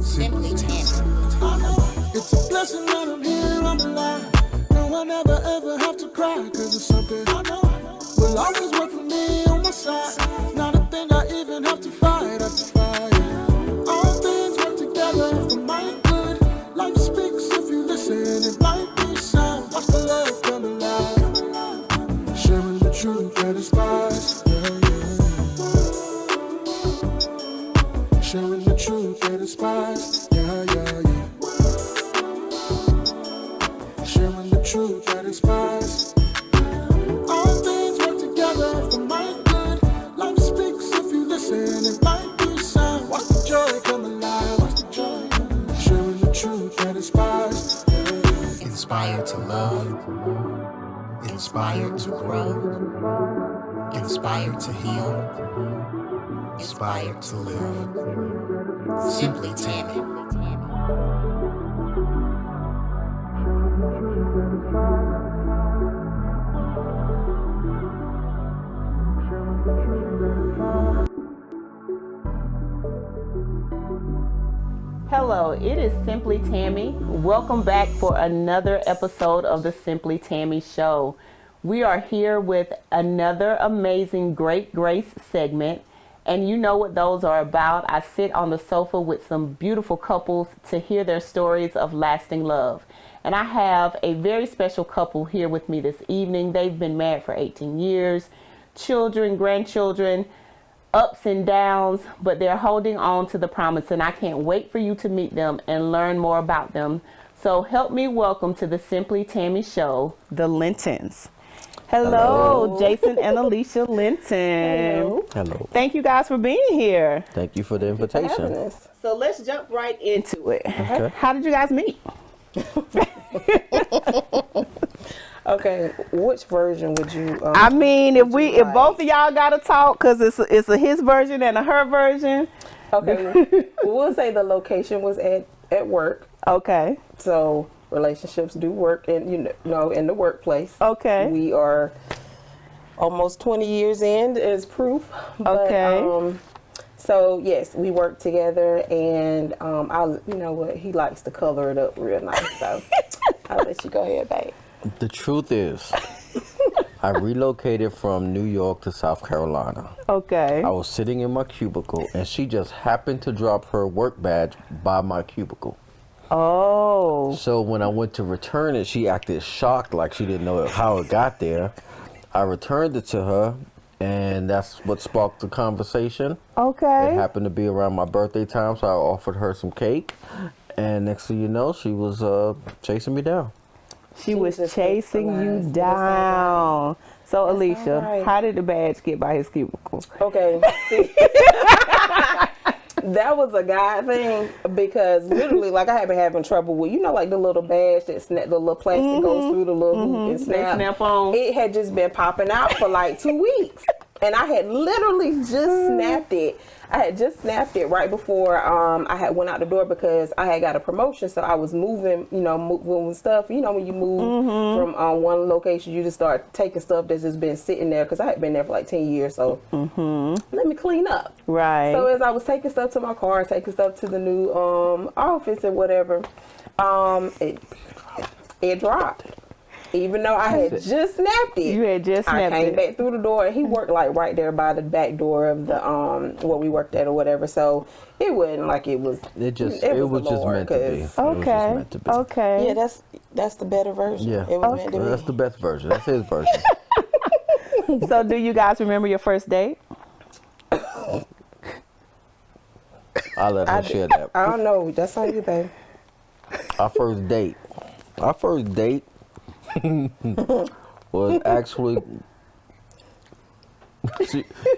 Simply Tammy. It's a blessing that I'm here, I'm alive. No, I never ever have to cry, cause it's something I know will always work for me on my side. Not a thing I even have to fight, All things work together for my good. Life speaks if you listen, it might be sound. Watch the love come alive. Sharing the truth that inspires, Sharing the truth that inspires, Sharing the truth that inspires. All things work together for my good. Life speaks if you listen, it might be sound. Watch the joy come alive, watch the joy come alive. Sharing the truth that inspires. Inspired to love, inspired to grow, inspired to heal, inspired to live. Simply Tammy. Hello, it is Simply Tammy. Welcome back for another episode of the Simply Tammy Show. We are here with another amazing Great Grace segment, and you know what those are about. I sit on the sofa with some beautiful couples to hear their stories of lasting love. And I have a very special couple here with me this evening. They've been married for 18 years, children, grandchildren, ups and downs, but they're holding on to the promise, and I can't wait for you to meet them and learn more about them. So help me welcome to the Simply Tammy Show, the Lintons. Hello, Jason and Alisha Linton. Hello. Thank you guys for being here. Thank you for the invitation. So let's jump right into it. Okay. How did you guys meet? Okay, which version would you? I mean, if like? both of y'all gotta talk, cause it's a his version and a her version. Okay, we'll say the location was at work. Okay. So relationships do work, in in the workplace. Okay. We are almost 20 years in as proof. But, Okay. so yes, we work together, and he likes to color it up real nice. So I'll let you go ahead, babe. The truth is, I relocated from New York to South Carolina. Okay. I was sitting in my cubicle, and she just happened to drop her work badge by my cubicle. Oh. So when I went to return it, she acted shocked, like she didn't know how it got there. I returned it to her, and that's what sparked the conversation. Okay. It happened to be around my birthday time, so I offered her some cake. And next thing you know, she was chasing me down. She was chasing you down. So Alicia, right. how did the badge get by his cubicle? Okay. See, that was a guy thing, because literally, like, I had been having trouble with, like the little badge that the little plastic goes through the little hoop and snap on. It had just been popping out for like 2 weeks, and I had literally just snapped it. I had just snapped it right before I had went out the door, because I had got a promotion, so I was moving, moving stuff. When you move from one location, you just start taking stuff that's just been sitting there, because I had been there for like 10 years, so let me clean up. Right. So as I was taking stuff to my car, taking stuff to the new office and whatever, it dropped. Even though I had just snapped it. You had just snapped it. I came back through the door, and he worked like right there by the back door of the where we worked at or whatever. So it wasn't like it was. It was just meant to be. Okay. Okay. Yeah, that's the better version. Yeah. It was meant to be. That's the best version. That's his version. So do you guys remember your first date? I'll let her share that. I don't know. That's on you, babe. Our first date was actually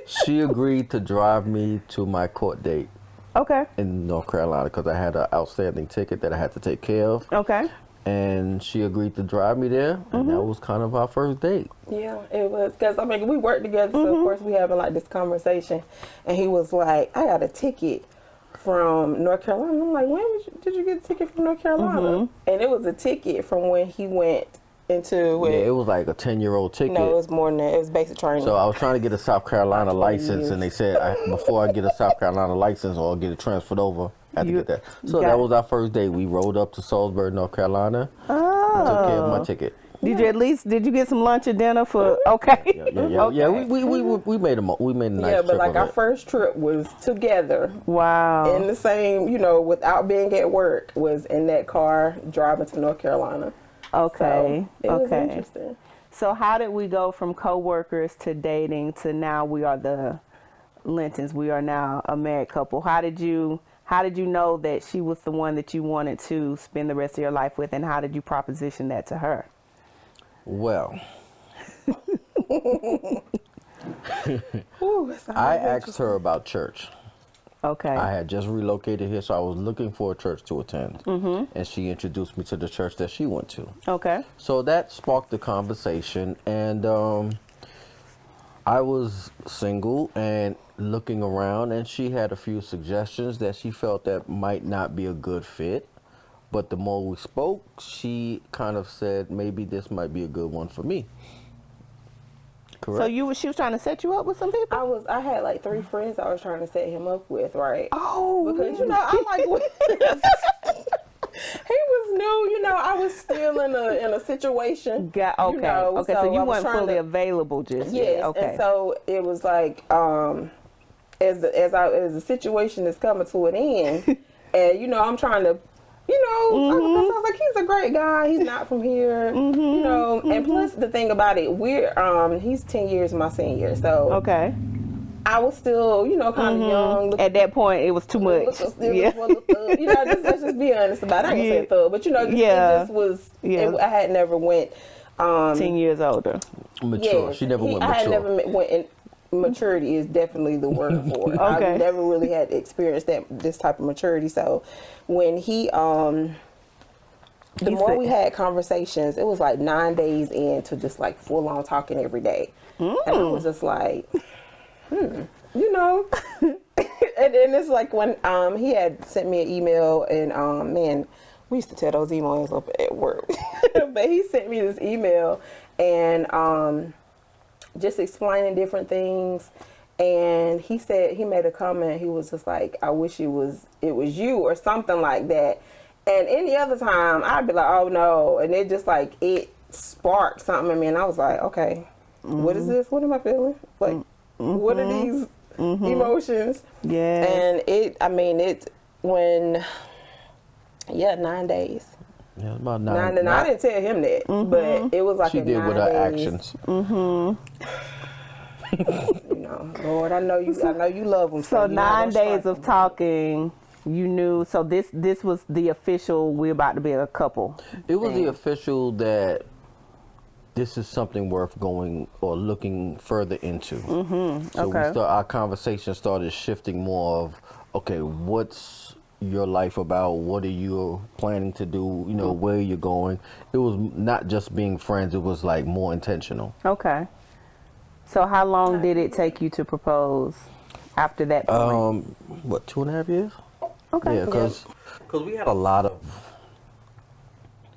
she agreed to drive me to my court date Okay. in North Carolina, because I had an outstanding ticket that I had to take care of. Okay. And she agreed to drive me there, and that was kind of our first date. Yeah, it was, because we worked together, so of course we having like this conversation, and he was like, "I got a ticket from North Carolina." I'm like, "When did you get a ticket from North Carolina?" And it was a ticket from when he went into it. Yeah, it was like a 10-year-old ticket. No, it was more than that. It was basic training. So I was trying to get a South Carolina About 20 license, years. and they said before I get a South Carolina license or get it transferred over, I had to get that. So got that it. was our first day. We rode up to Salisbury, North Carolina. Oh. Took care of my ticket. Did you did you get some lunch or dinner for? Okay. Yeah. Okay. We made a nice Yeah, trip. but like of our it. first trip was together Wow. in the same, you know, without being at work, was in that car driving to North Carolina. Okay. So it was Okay. interesting. So how did we go from co-workers to dating to now we are the Lintons? We are now a married couple. How did you know that she was the one that you wanted to spend the rest of your life with, and how did you proposition that to her? Well, Ooh, I asked her about church. Okay. I had just relocated here, so I was looking for a church to attend. And she introduced me to the church that she went to. Okay. So that sparked the conversation, and I was single and looking around, and she had a few suggestions that she felt that might not be a good fit. But the more we spoke, she kind of said, maybe this might be a good one for me. Correct? So she was trying to set you up with some people? I had like 3 friends I was trying to set him up with, right? Oh, Because, you know, I like he was new, you know, I was still in a situation. Okay. You know, Okay. So you I was weren't trying fully to- available just Yes, yet. Okay. and so it was like, as the situation is coming to an end, and you know, I'm trying to, you know, I was like, he's a great guy. He's not from here, you know. And plus, the thing about it, he's 10 years my senior, so Okay. I was still, you know, kind of young. At that point, it was too much. Yeah. You know, let's just be honest about it. I ain't gonna say thug, but you know, it just was. Yeah. I had never went. 10 years older. Mature. She never went I had mature. never went in. Maturity is definitely the word for it. Okay. I never really had experienced this type of maturity. So when the more we had conversations, it was like 9 days into just like full on talking every day. And I was just like, you know. And then it's like when he had sent me an email, and man, we used to tear those emails up at work. But he sent me this email, and just explaining different things, and he said, he made a comment, he was just like, I wish it was you, or something like that. And any other time I'd be like, oh no, and it just like, it sparked something in me, and I was like, okay, what is this, what am I feeling, like what are these emotions? Yeah. And it's when 9 days. Yeah, about I didn't tell him that, but it was like She a did 9 with her days. actions. You know, Lord, I know you love him. So you're not 9 gonna days strike of him. talking, you knew. So this was the official. We're about to be a couple. It was the official that this is something worth going or looking further into. So Okay. our conversation started shifting more of, okay, what's your life about? What are you planning to do? You know, where you're going. It was not just being friends. It was like more intentional. Okay. So how long did it take you to propose after that point? What, 2.5 years? Okay. Yeah, because we had a lot of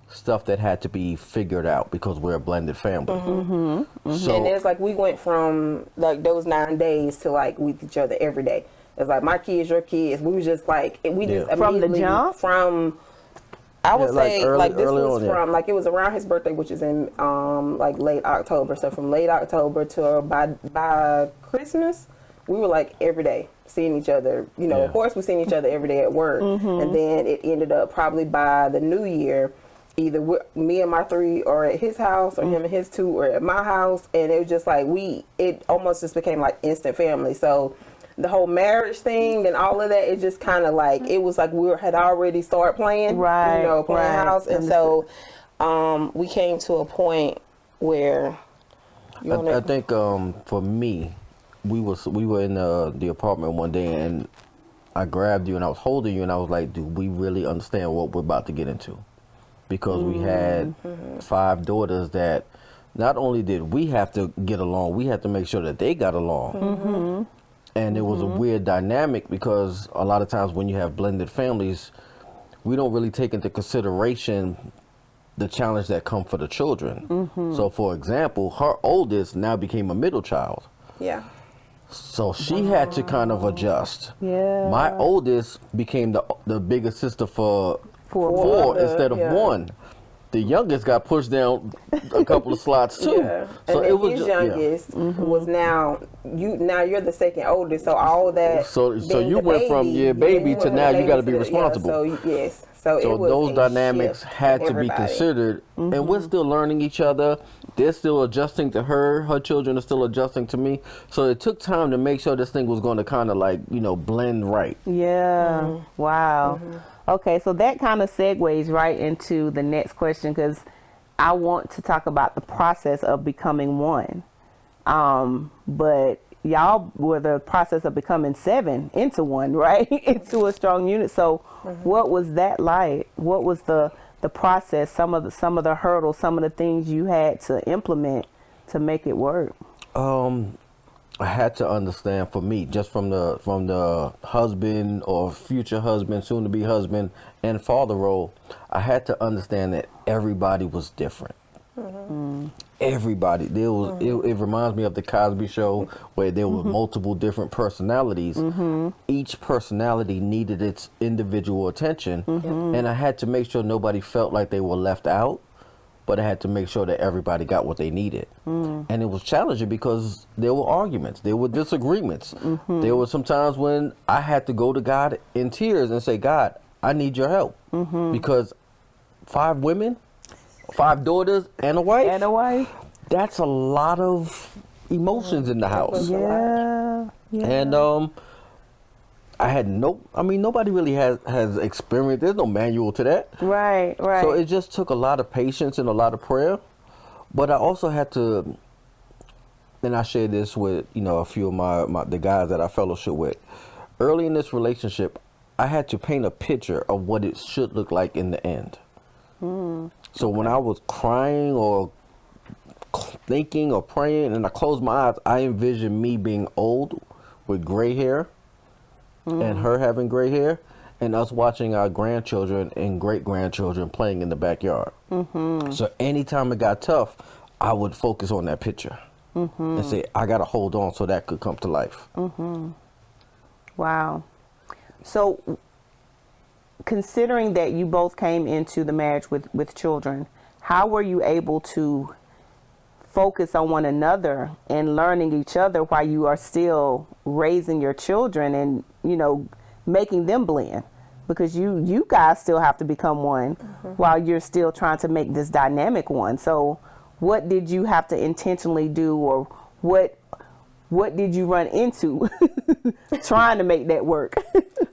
stuff that had to be figured out because we're a blended family. So And it's like we went from like those 9 days to like with each other every day. It's like my kids, your kids. We was just like just From the immediately jump? I would like say early- like this early was on, yeah. from like it was around his birthday, which is in like late October. So from late October to by Christmas, we were like every day seeing each other. You know, Yeah. of course we seen each other every day at work, and then it ended up probably by the New Year, either me and my 3 or at his house, or him and his 2 or at my house, and it was just like it almost just became like instant family. So the whole marriage thing and all of that, it just kind of like, it was like we had already started playing, Right, you know, playing right. house. And so we came to a point where I think for me, we were in the apartment one day, and I grabbed you and I was holding you, and I was like, do we really understand what we're about to get into? Because we had 5 daughters that not only did we have to get along, we had to make sure that they got along. And it was a weird dynamic because a lot of times when you have blended families, we don't really take into consideration the challenge that come for the children. So for example, her oldest now became a middle child. Yeah. So she had to kind of adjust. Yeah. My oldest became the bigger sister for Four. instead of one. The youngest got pushed down a couple of slots too. Yeah. So and it was his just, youngest was now you're the second oldest, so all that. So being you the went from baby to now you got to be responsible. Yeah, so yes. So it was those a dynamics shift had for to be everybody. considered, and we're still learning each other. They're still adjusting to her. Her children are still adjusting to me. So it took time to make sure this thing was going to kind of like, blend right. Yeah. Wow. Okay, so that kind of segues right into the next question, because I want to talk about the process of becoming one. But y'all were the process of becoming 7 into one, right? Into a strong unit. So what was that like? What was the process, some of the hurdles, some of the things you had to implement to make it work? I had to understand, for me, just from the husband or future husband, soon to be husband and father role, I had to understand that everybody was different. Everybody. There was it reminds me of the Cosby Show, where there were multiple different personalities. Each personality needed its individual attention, and I had to make sure nobody felt like they were left out. But I had to make sure that everybody got what they needed. And it was challenging because there were arguments, there were disagreements. There were some times when I had to go to God in tears and say, God, I need your help. Because 5 women, 5 daughters, and a wife. That's a lot of emotions in the house. Yeah. And I had nobody really has experience. There's no manual to that. Right. So it just took a lot of patience and a lot of prayer. But I also had to, and I shared this with, a few of the guys that I fellowship with. Early in this relationship, I had to paint a picture of what it should look like in the end. So when I was crying or thinking or praying and I closed my eyes, I envisioned me being old with gray hair. And her having gray hair, and us watching our grandchildren and great-grandchildren playing in the backyard. So anytime it got tough, I would focus on that picture and say, I got to hold on so that could come to life. Wow. So considering that you both came into the marriage with children, how were you able to focus on one another and learning each other while you are still raising your children and, making them blend? Because you guys still have to become one while you're still trying to make this dynamic one. So what did you have to intentionally do, or what did you run into trying to make that work?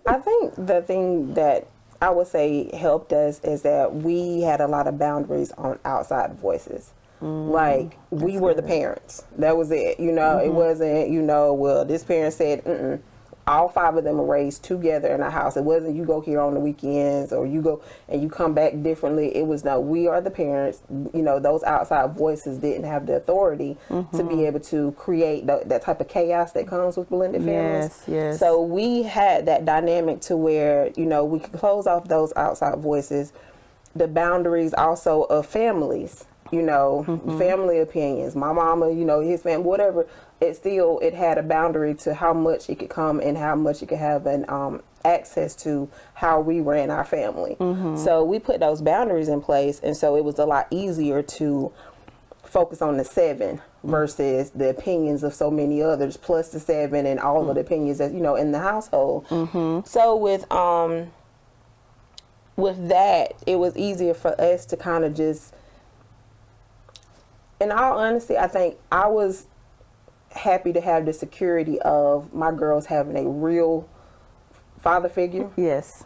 I think the thing that I would say helped us is that we had a lot of boundaries on outside voices. Like, we were the parents. That was it. It wasn't, well, this parent said, all 5 of them were raised together in a house. It wasn't you go here on the weekends or you go and you come back differently. It was, no, we are the parents. Those outside voices didn't have the authority to be able to create that type of chaos that comes with blended families. Yes. So we had that dynamic to where, we could close off those outside voices. The boundaries also of families. Family opinions, my mama, his family, whatever, it had a boundary to how much it could come and how much it could have an access to how we ran our family. So we put those boundaries in place, and so it was a lot easier to focus on the 7 versus the opinions of so many others, plus the 7 and all of the opinions that, in the household. So with that, it was easier for us to kind of just, in all honesty, I think I was happy to have the security of my girls having a real father figure. Yes.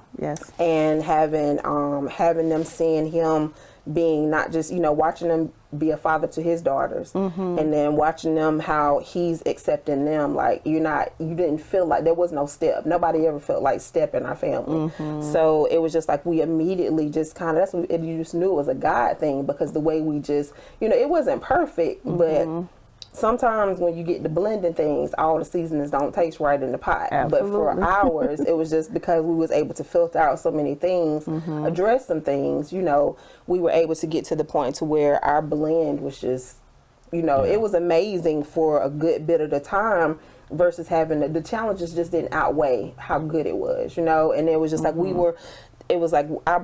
And having them seeing him being not just, watching them be a father to his daughters, and then watching them how he's accepting them. Like, you didn't feel like there was no step. Nobody ever felt like step in our family. So it was just like we immediately just kind of, you just knew it was a God thing, because the way we just, it wasn't perfect, but sometimes when you get to blending things, all the seasonings don't taste right in the pot. Absolutely. But for ours, it was just because we was able to filter out so many things, address some things, you know, we were able to get to the point to where our blend was just, you know, it was amazing for a good bit of the time versus having the challenges just didn't outweigh how good it was, you know, and it was just like we were, it was like I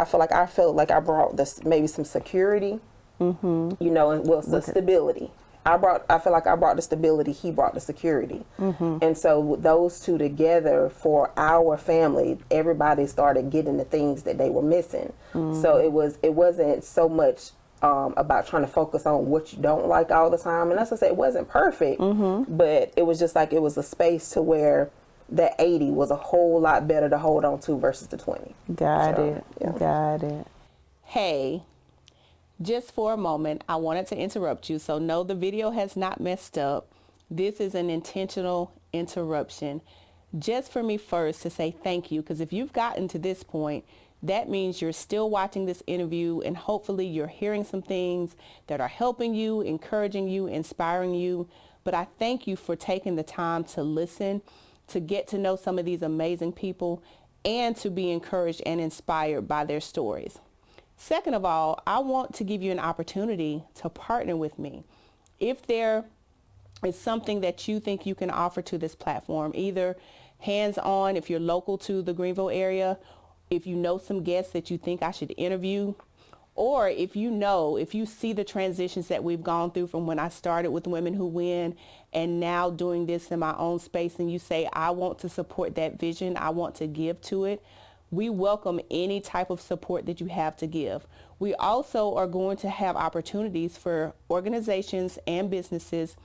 felt like I brought this maybe some security, you know, and well, the stability. I feel like I brought the stability, he brought the security. And so those two together for our family, everybody started getting the things that they were missing. So it wasn't so much about trying to focus on what you don't like all the time. And as I said, it wasn't perfect, but it was just like it was a space to where that 80 was a whole lot better to hold on to versus the 20. Got it. Hey, just for a moment, I wanted to interrupt you. So no, the video has not messed up. This is an intentional interruption. Just for me first to say thank you, because if you've gotten to this point, that means you're still watching this interview and hopefully you're hearing some things that are helping you, encouraging you, inspiring you. But I thank you for taking the time to listen, to get to know some of these amazing people, and to be encouraged and inspired by their stories. Second of all, I want to give you an opportunity to partner with me. If there is something that you think you can offer to this platform, either hands-on if you're local to the Greenville area, if you know some guests that you think I should interview, or if you see the transitions that we've gone through from when I started with Women Who Win and now doing this in my own space, and you say, I want to support that vision, I want to give to it, we welcome any type of support that you have to give. We also are going to have opportunities for organizations and businesses.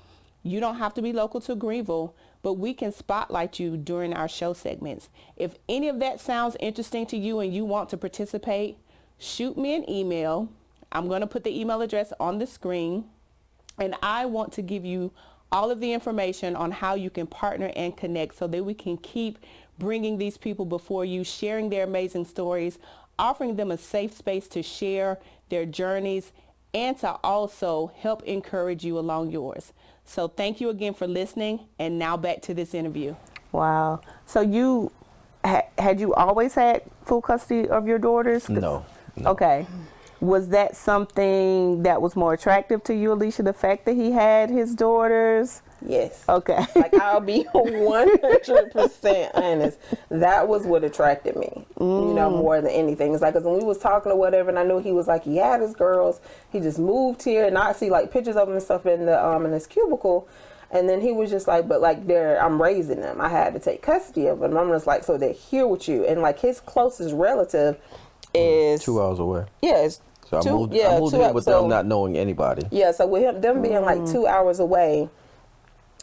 You don't have to be local to Greenville, but we can spotlight you during our show segments. If any of that sounds interesting to you and you want to participate, shoot me an email. I'm going to put the email address on the screen, and I want to give you all of the information on how you can partner and connect so that we can keep bringing these people before you, sharing their amazing stories, offering them a safe space to share their journeys, and to also help encourage you along yours. So thank you again for listening, and now back to this interview. Wow. So you had you always had full custody of your daughters? No. Okay. Was that something that was more attractive to you, Alisha, the fact that he had his daughters? Yes. Okay. Like, I'll be 100% honest. That was what attracted me, you know, more than anything. It's like, 'cause when we was talking or whatever, and I knew he was like, he had his girls, he just moved here, and I see like pictures of him and stuff in the in his cubicle. And then he was just like, but like I'm raising them. I had to take custody of them. I'm just like, so they're here with you. And like his closest relative is 2 hours away. Yeah, it's So I moved in with them not knowing anybody. Yeah, so with them being like 2 hours away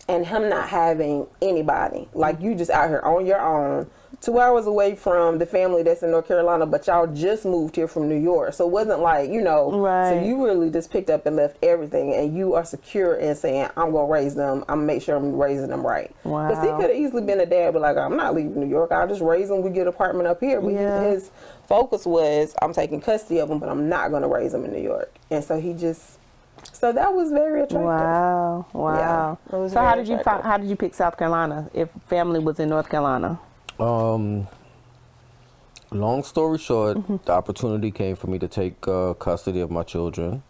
and him not having anybody, like you just out here on your own, 2 hours away from the family that's in North Carolina, but y'all just moved here from New York. So it wasn't like, you know, so you really just picked up and left everything, and you are secure in saying, I'm going to raise them. I'm going to make sure I'm raising them right. Wow. Because he could have easily been a dad, but like, I'm not leaving New York. I'll just raise them. We get an apartment up here. But his focus was, I'm taking custody of them, but I'm not going to raise them in New York. And so he just... So that was very attractive. Wow. Wow. Yeah, so how did you pick South Carolina if family was in North Carolina? Long story short, the opportunity came for me to take custody of my children,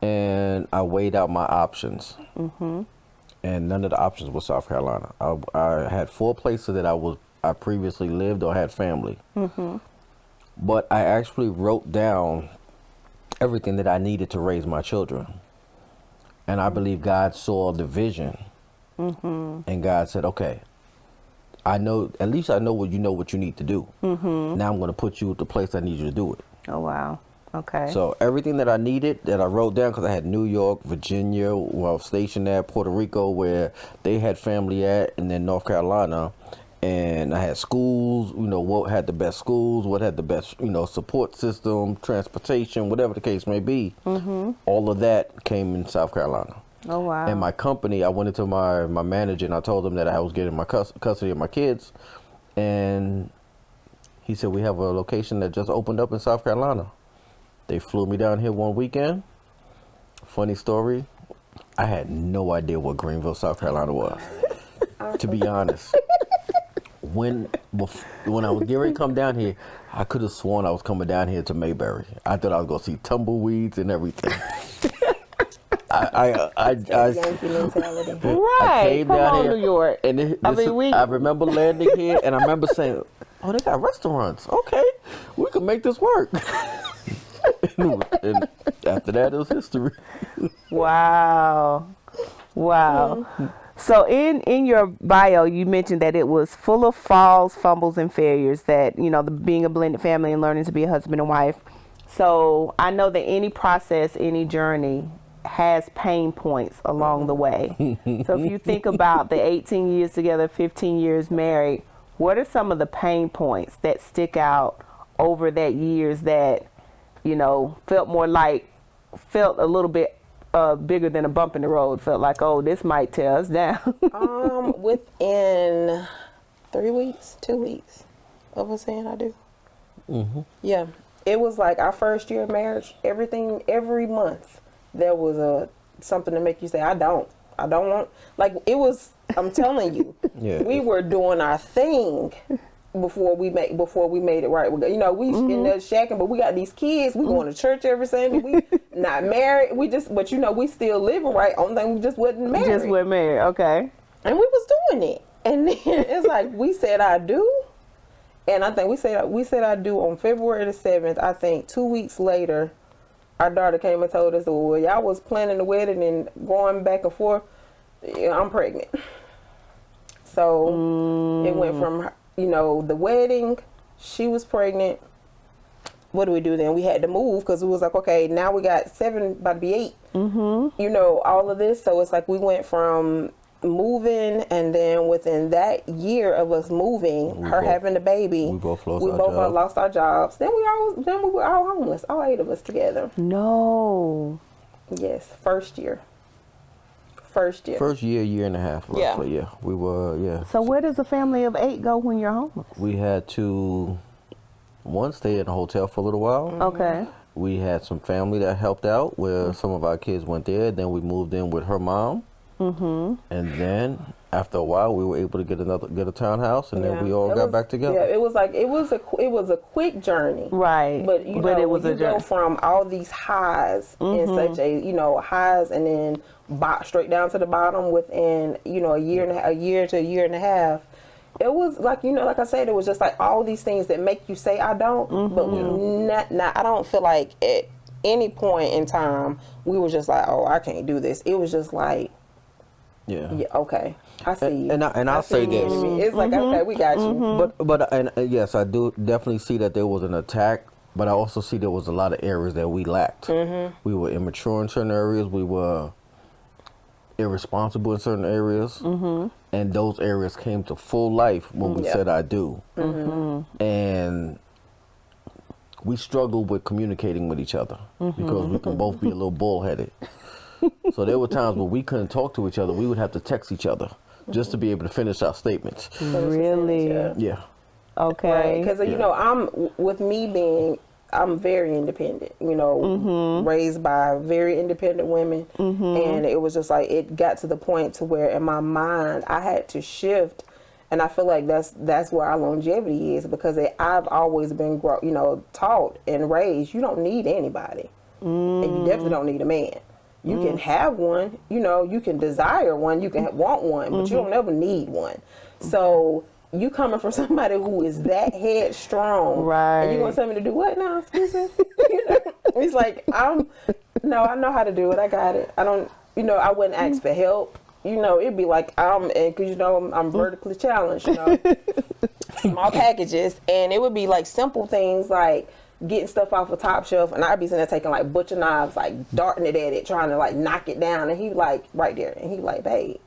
and I weighed out my options. And none of the options were South Carolina. I had 4 places that I previously lived or had family. But I actually wrote down everything that I needed to raise my children. And I believe God saw the vision. And God said, okay, at least I know what you need to do. Now I'm going to put you at the place I need you to do it. Oh, wow. Okay. So everything that I needed that I wrote down, because I had New York, Virginia, where I was stationed at, Puerto Rico, where they had family at, and then North Carolina. And I had schools, you know, what had the best schools, what had the best, you know, support system, transportation, whatever the case may be. All of that came in South Carolina. Oh, wow. And my company, I went into my manager and I told him that I was getting my custody of my kids. And he said, we have a location that just opened up in South Carolina. They flew me down here one weekend. Funny story. I had no idea what Greenville, South Carolina was. To be honest. When I was getting ready to come down here, I could have sworn I was coming down here to Mayberry. I thought I was going to see tumbleweeds and everything. Yankee mentality. Right. came Come down on, here, New York. And I remember landing here, and I remember saying, "Oh, they got restaurants. Okay, we can make this work." and after that, it was history. Wow. So in your bio, you mentioned that it was full of falls, fumbles, and failures, that, being a blended family and learning to be a husband and wife. So I know that any process, any journey has pain points along the way. So if you think about the 18 years together, 15 years married, what are some of the pain points that stick out over that years that, felt a little bit bigger than a bump in the road, felt like, oh, this might tear us down? Within 2 weeks of us saying I do. Mm-hmm. Yeah. It was like our first year of marriage, every month there was something to make you say, I don't want, like, it was, I'm telling you, we were doing our thing before we made it right. We in there shacking, but we got these kids. We going to church every Sunday. We not married. But we still living right. Only thing, we just wasn't married. Just wasn't married, okay. And we was doing it. And then it's like, we said I do. And I think we said I do on February the 7th. I think 2 weeks later, our daughter came and told us, well, y'all was planning the wedding and going back and forth. Yeah, I'm pregnant. So it went from, the wedding, she was pregnant. What do we do then? We had to move because it was like, okay, now we got 7, about to be 8. Mm-hmm. All of this. So it's like we went from moving, and then within that year of us moving, having the baby, we both lost our jobs. Then we were all homeless, all 8 of us together. No. Yes, first year. First year and a half. Roughly, yeah. We were, So where does a family of 8 go when you're homeless? We had to, stay in a hotel for a little while. Okay. We had some family that helped out where some of our kids went there. Then we moved in with her mom. Mm-hmm. And then after a while, we were able to get a townhouse, and then we all got back together. Yeah, it was a quick journey, right? But it was a journey. Go from all these highs in such a highs, and then straight down to the bottom within a year to a year and a half. It was like like I said, it was just like all these things that make you say I don't, but I don't feel like at any point in time we were just like, oh, I can't do this. It was just like. Yeah. Okay. I see you. And I'll say this. It's like, okay, we got you. But yes, I do definitely see that there was an attack, but I also see there was a lot of areas that we lacked. We were immature in certain areas. We were irresponsible in certain areas. And those areas came to full life when we said I do. And we struggled with communicating with each other because we can both be a little bullheaded. So there were times when we couldn't talk to each other. We would have to text each other just to be able to finish our statements. Really? Yeah. Okay. Because, I'm very independent, raised by very independent women. And it was just like, it got to the point to where in my mind, I had to shift. And I feel like that's where our longevity is, because I've always been, taught and raised, you don't need anybody. And you definitely don't need a man. You can have one, you can desire one, you can want one, but you don't ever need one. So you coming from somebody who is that headstrong, right? And you gonna tell me to do what now? Excuse me. It's like I know how to do it. I got it. I don't, I wouldn't ask for help. It'd be like because I'm vertically challenged. Small packages, and it would be like simple things like getting stuff off a top shelf, and I'd be sitting there taking like butcher knives, like darting it at it, trying to like knock it down, and he like right there, and he like, babe,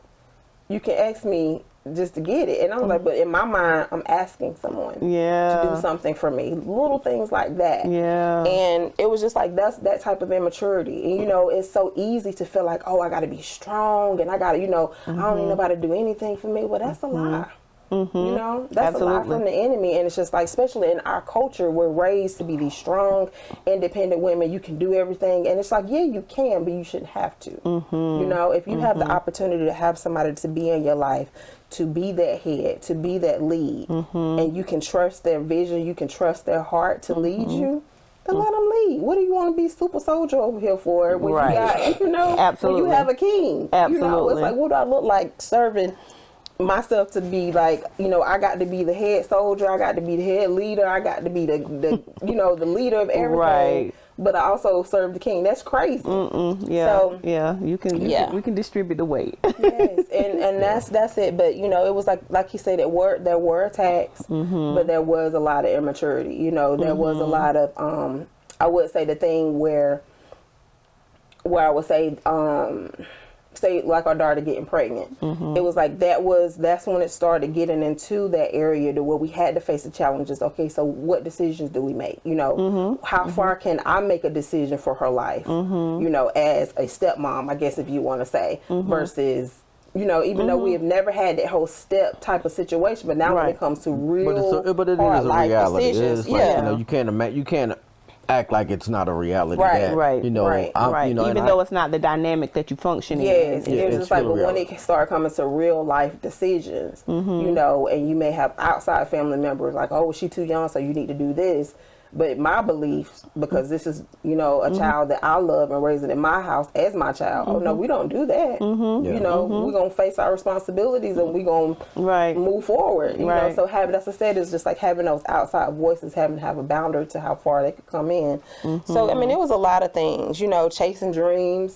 you can ask me just to get it, and I was like, but in my mind, I'm asking someone to do something for me, little things like that, and it was just like that's that type of immaturity, and it's so easy to feel like, oh, I got to be strong, and I got to, I don't need nobody to do anything for me. Well, that's a lie. You know, that's a lot Absolutely. from the enemy. And it's just like, especially in our culture, we're raised to be these strong, independent women. You can do everything. And it's like, yeah, you can, but you shouldn't have to. You know, if you have the opportunity to have somebody to be in your life, to be that head, to be that lead, and you can trust their vision, you can trust their heart to lead you, then let them lead. What do you want to be super soldier over here for when Right. you got, you know, Absolutely. when you have a king? You know, Absolutely. it's like, what do I look like serving myself to be like, you know, I got to be the head soldier, I got to be the head leader, I got to be the you know, the leader of everything. Right. But I also serve the king. That's crazy. Yeah, So, yeah, you can we can distribute the weight. yes, and that's it. But you know, it was like you said, there were attacks, but there was a lot of immaturity. You know, there was a lot of I would say the thing where I would say like our daughter getting pregnant. It was like that's when it started getting into that area to where we had to face the challenges. Okay, so what decisions do we make? You know, how far can I make a decision for her life? You know, as a stepmom, I guess if you want to say, versus, you know, even though we have never had that whole step type of situation, but now when it comes to real but it hard is a life reality. decisions, It's like, you know, you can't act like it's not a reality. Right, that, right, you know, right, Right. You know, Even though it's not the dynamic that you function yes, in. it was it's just like, still a but when reality. it started coming to real life decisions, you know, and you may have outside family members like, oh, she's too young, so you need to do this. But my beliefs, because this is, you know, a child that I love and raising in my house as my child. Oh no, we don't do that. You know, we're gonna face our responsibilities and we're gonna move forward. You know, so that's what I said, is just like having those outside voices, having to have a boundary to how far they could come in. So I mean, it was a lot of things. You know, chasing dreams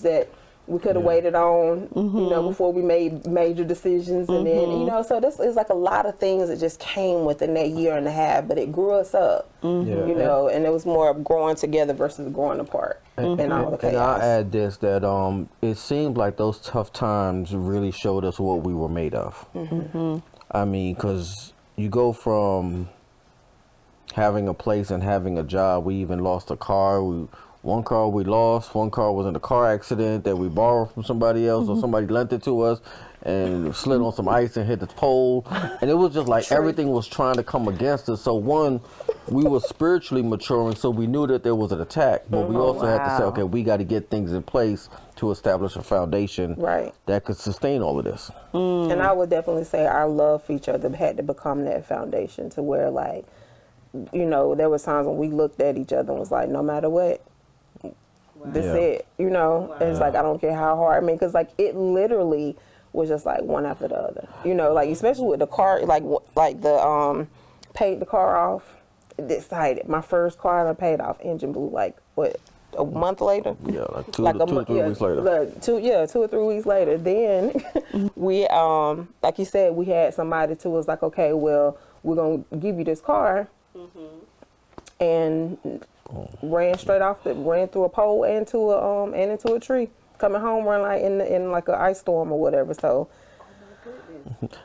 that we could have waited on, you know, before we made major decisions. And then, you know, so this is like a lot of things that just came within that year and a half, but it grew us up, you know, and it was more of growing together versus growing apart in all the chaos. And I'll add this, that it seems like those tough times really showed us what we were made of. I mean, because you go from having a place and having a job. We even lost a car. One car we lost, one car was in a car accident that we borrowed from somebody else, or somebody lent it to us and slid on some ice and hit the pole. And it was just like everything was trying to come against us. So one, we were spiritually maturing, so we knew that there was an attack, but we also had to say, okay, we got to get things in place to establish a foundation that could sustain all of this. And I would definitely say our love for each other had to become that foundation, to where, like, you know, there was times when we looked at each other and was like, no matter what, this it, you know. It's like, I don't care how hard. I mean, because like it literally was just like one after the other, you know, like especially with the car, like the paid the car off. Decided my first car I paid off, engine blew like what, a month later? Yeah, like two or 3 weeks later. Like 2 or 3 weeks later. Then we like you said, we had somebody to us like, okay, well, we're gonna give you this car, and ran through a pole and into a tree. Coming home, run like in like an ice storm or whatever. So,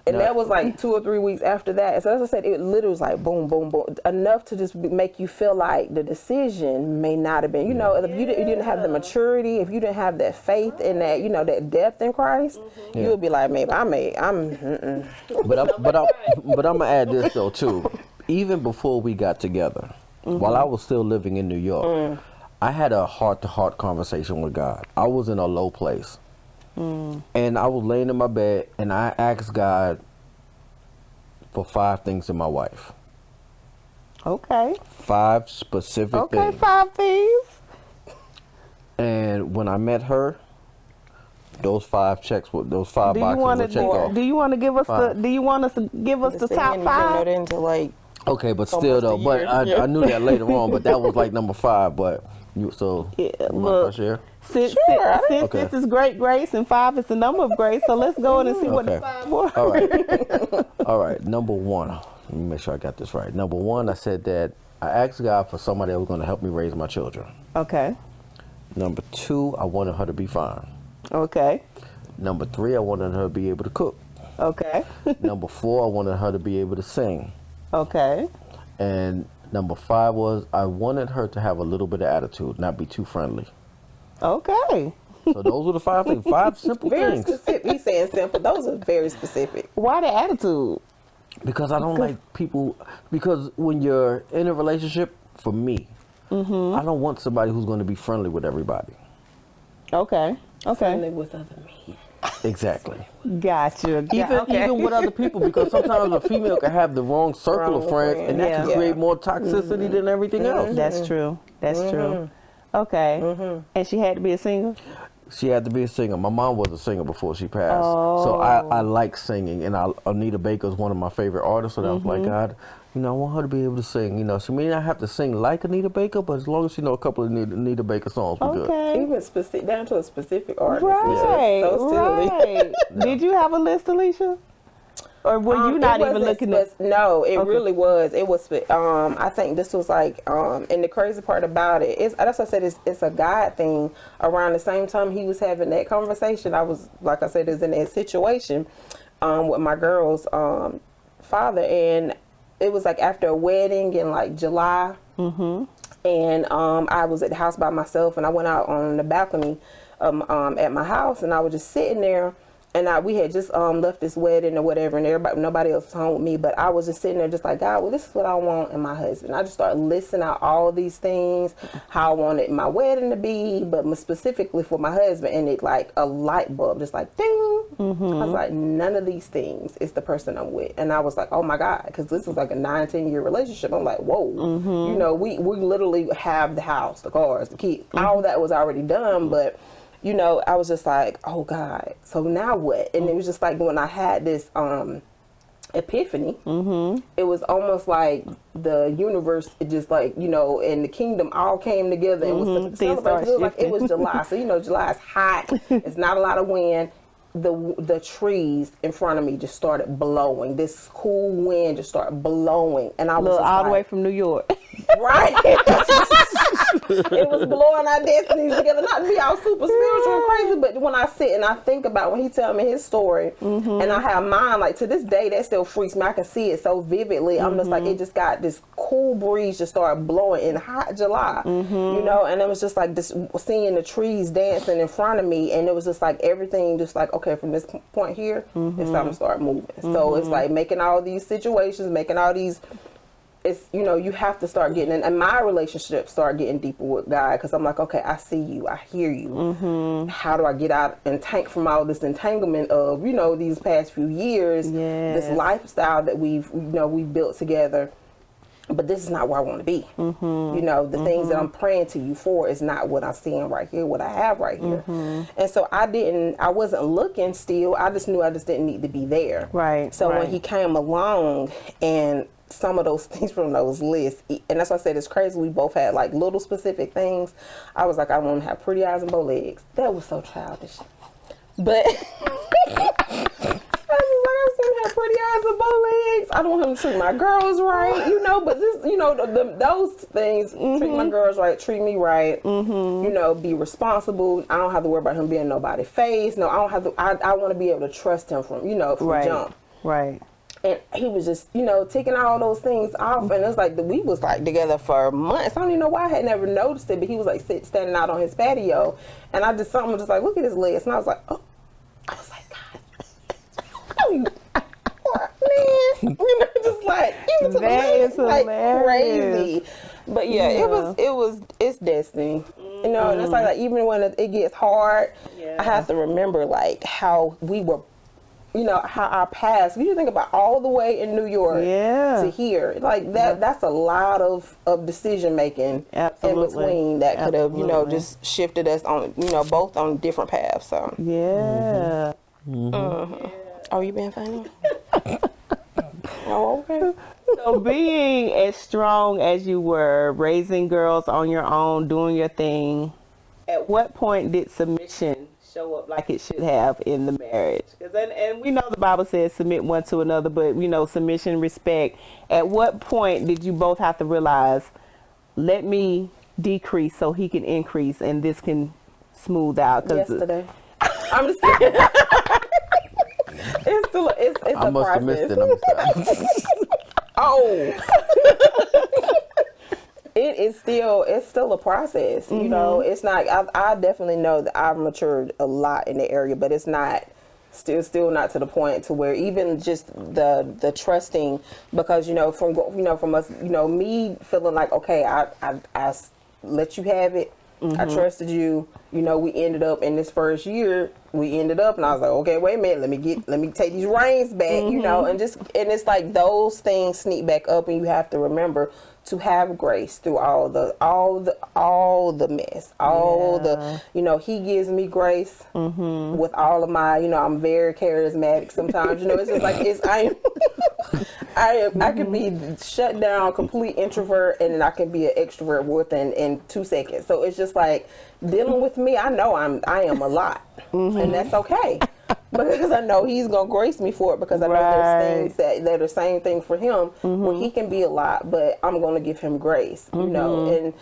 and that was like 2 or 3 weeks after that. So as I said, it literally was like boom, boom, boom, enough to just make you feel like the decision may not have been. You know, if you didn't have the maturity, if you didn't have that faith in that, you know, that depth in Christ, you would be like, maybe I'm. But I'm gonna add this though too. Even before we got together, while I was still living in New York, I had a heart-to-heart conversation with God. I was in a low place. And I was laying in my bed, and I asked God for 5 things in my wife. Okay. 5 specific things. Okay, 5 things. And when I met her, those 5 boxes were checked off. Do you want to give us the top 5? Into like, okay, but still though, but I knew that later on, but that was like number 5. But you mind if I share? Since this is great grace and 5 is the number of grace, so let's go in and see what the 5 were. All right. All right. Number 1. Let me make sure I got this right. Number 1, I said that I asked God for somebody that was going to help me raise my children. Okay. Number 2, I wanted her to be fine. Okay. Number 3, I wanted her to be able to cook. Okay. Number 4, I wanted her to be able to sing. Okay. And number 5 was I wanted her to have a little bit of attitude, not be too friendly. Okay. So those were the 5 things. 5 simple Very things. specific. He's saying simple. Those are very specific. Why the attitude? Because I don't like people. Because when you're in a relationship, for me, I don't want somebody who's going to be friendly with everybody. Okay. Friendly with other men. Exactly. Gotcha. Even with other people, because sometimes a female can have the wrong circle of friends, and that can create more toxicity than everything else. That's true. That's true. Okay. And she had to be a singer? She had to be a singer. My mom was a singer before she passed. So I like singing, and Anita Baker is one of my favorite artists, so I was like, God, I want her to be able to sing. She may not have to sing like Anita Baker, but as long as she know a couple of Anita Baker songs, we're good. Even down to a specific artist. Right, So silly. right. Did you have a list, Alisha? Or were you not even looking at? No, it really was. It was. I think this was like, and the crazy part about it is, that's what I said, it's a God thing. Around the same time he was having that conversation, I was, like I said, is in that situation with my girl's father, and it was like after a wedding in like July, and I was at the house by myself, and I went out on the balcony at my house, and I was just sitting there. And we had just left this wedding or whatever, and nobody else was home with me. But I was just sitting there just like, God, well, this is what I want in my husband. I just started listing out all these things, how I wanted my wedding to be, but specifically for my husband. And it like a light bulb, just like, ding. I was like, none of these things is the person I'm with. And I was like, oh my God, because this was like a 9-10 year relationship. I'm like, whoa, we literally have the house, the cars, the kids, all that was already done. But I was just like, oh God, so now what? And it was just like when I had this epiphany, it was almost like the universe, it just like, and the kingdom all came together and was celebrating. It was like, it was July. So, July is hot. It's not a lot of wind. The trees in front of me just started blowing. This cool wind just started blowing. And I was just all the way from New York. Right. It was blowing our destinies together. Not to be all super spiritual and crazy, but when I sit and I think about when he tell me his story, and I have mine, like to this day, that still freaks me. I can see it so vividly. I'm just like, it just got this cool breeze just started blowing in hot July, and it was just like this, seeing the trees dancing in front of me, and it was just like everything just like, okay, from this point here, it's time to start moving. So it's like making all these situations, making all these, it's, you have to start getting, and my relationship start getting deeper with God, because I'm like, okay, I see you, I hear you. How do I get out and tank from all this entanglement of, these past few years, this lifestyle that we've built together. But this is not where I want to be. The things that I'm praying to you for is not what I'm seeing right here, what I have right here. And so I wasn't looking still. I just knew I just didn't need to be there. Right. So when he came along and some of those things from those lists, and that's why I said it's crazy, we both had like little specific things. I was like, I want to have pretty eyes and bow legs. That was so childish. But have pretty eyes and bow legs. I don't want him to treat my girls right, but this, those things, treat my girls right, treat me right, be responsible. I don't have to worry about him being nobody's face. No, I don't have to, I want to be able to trust him from jump. Right. And he was just, ticking all those things off. And it was like, we was like together for months. I don't even know why I had never noticed it, but he was like standing out on his patio. And I just, something was just like, look at his legs. And I was like, oh, I was like, God. Man, just like, that is like hilarious. Crazy. But it's destiny. And it's like even when it gets hard, I have to remember like how we were, how our past, you think about all the way in New York to here, like that's a lot of decision making in between that could have, just shifted us on, both on different paths. So Oh, you being funny? Oh, okay. So being as strong as you were, raising girls on your own, doing your thing, at what point did submission show up like it should have in the marriage? And we know the Bible says submit one to another, but submission, respect. At what point did you both have to realize, let me decrease so he can increase and this can smooth out? Yesterday. I'm just kidding. It's a I must have missed it. Oh. It it's still a process. You know, it's not. I definitely know that I've matured a lot in the area, but it's not. Still not to the point to where even just the trusting, because from us, me feeling like, okay, I let you have it. I trusted you. We ended up in this first year. And I was like, okay, wait a minute. Let me take these reins back. And it's like those things sneak back up, and you have to remember to have grace through all the mess, he gives me grace with all of my, I'm very charismatic sometimes, it's just like, I can be shut down, complete introvert, and then I can be an extrovert within 2 seconds. So it's just like dealing with me. I know I am a lot, and that's okay. Because I know he's going to grace me for it, because I know there's things that are the same thing for him where he can be a lot, but I'm going to give him grace, and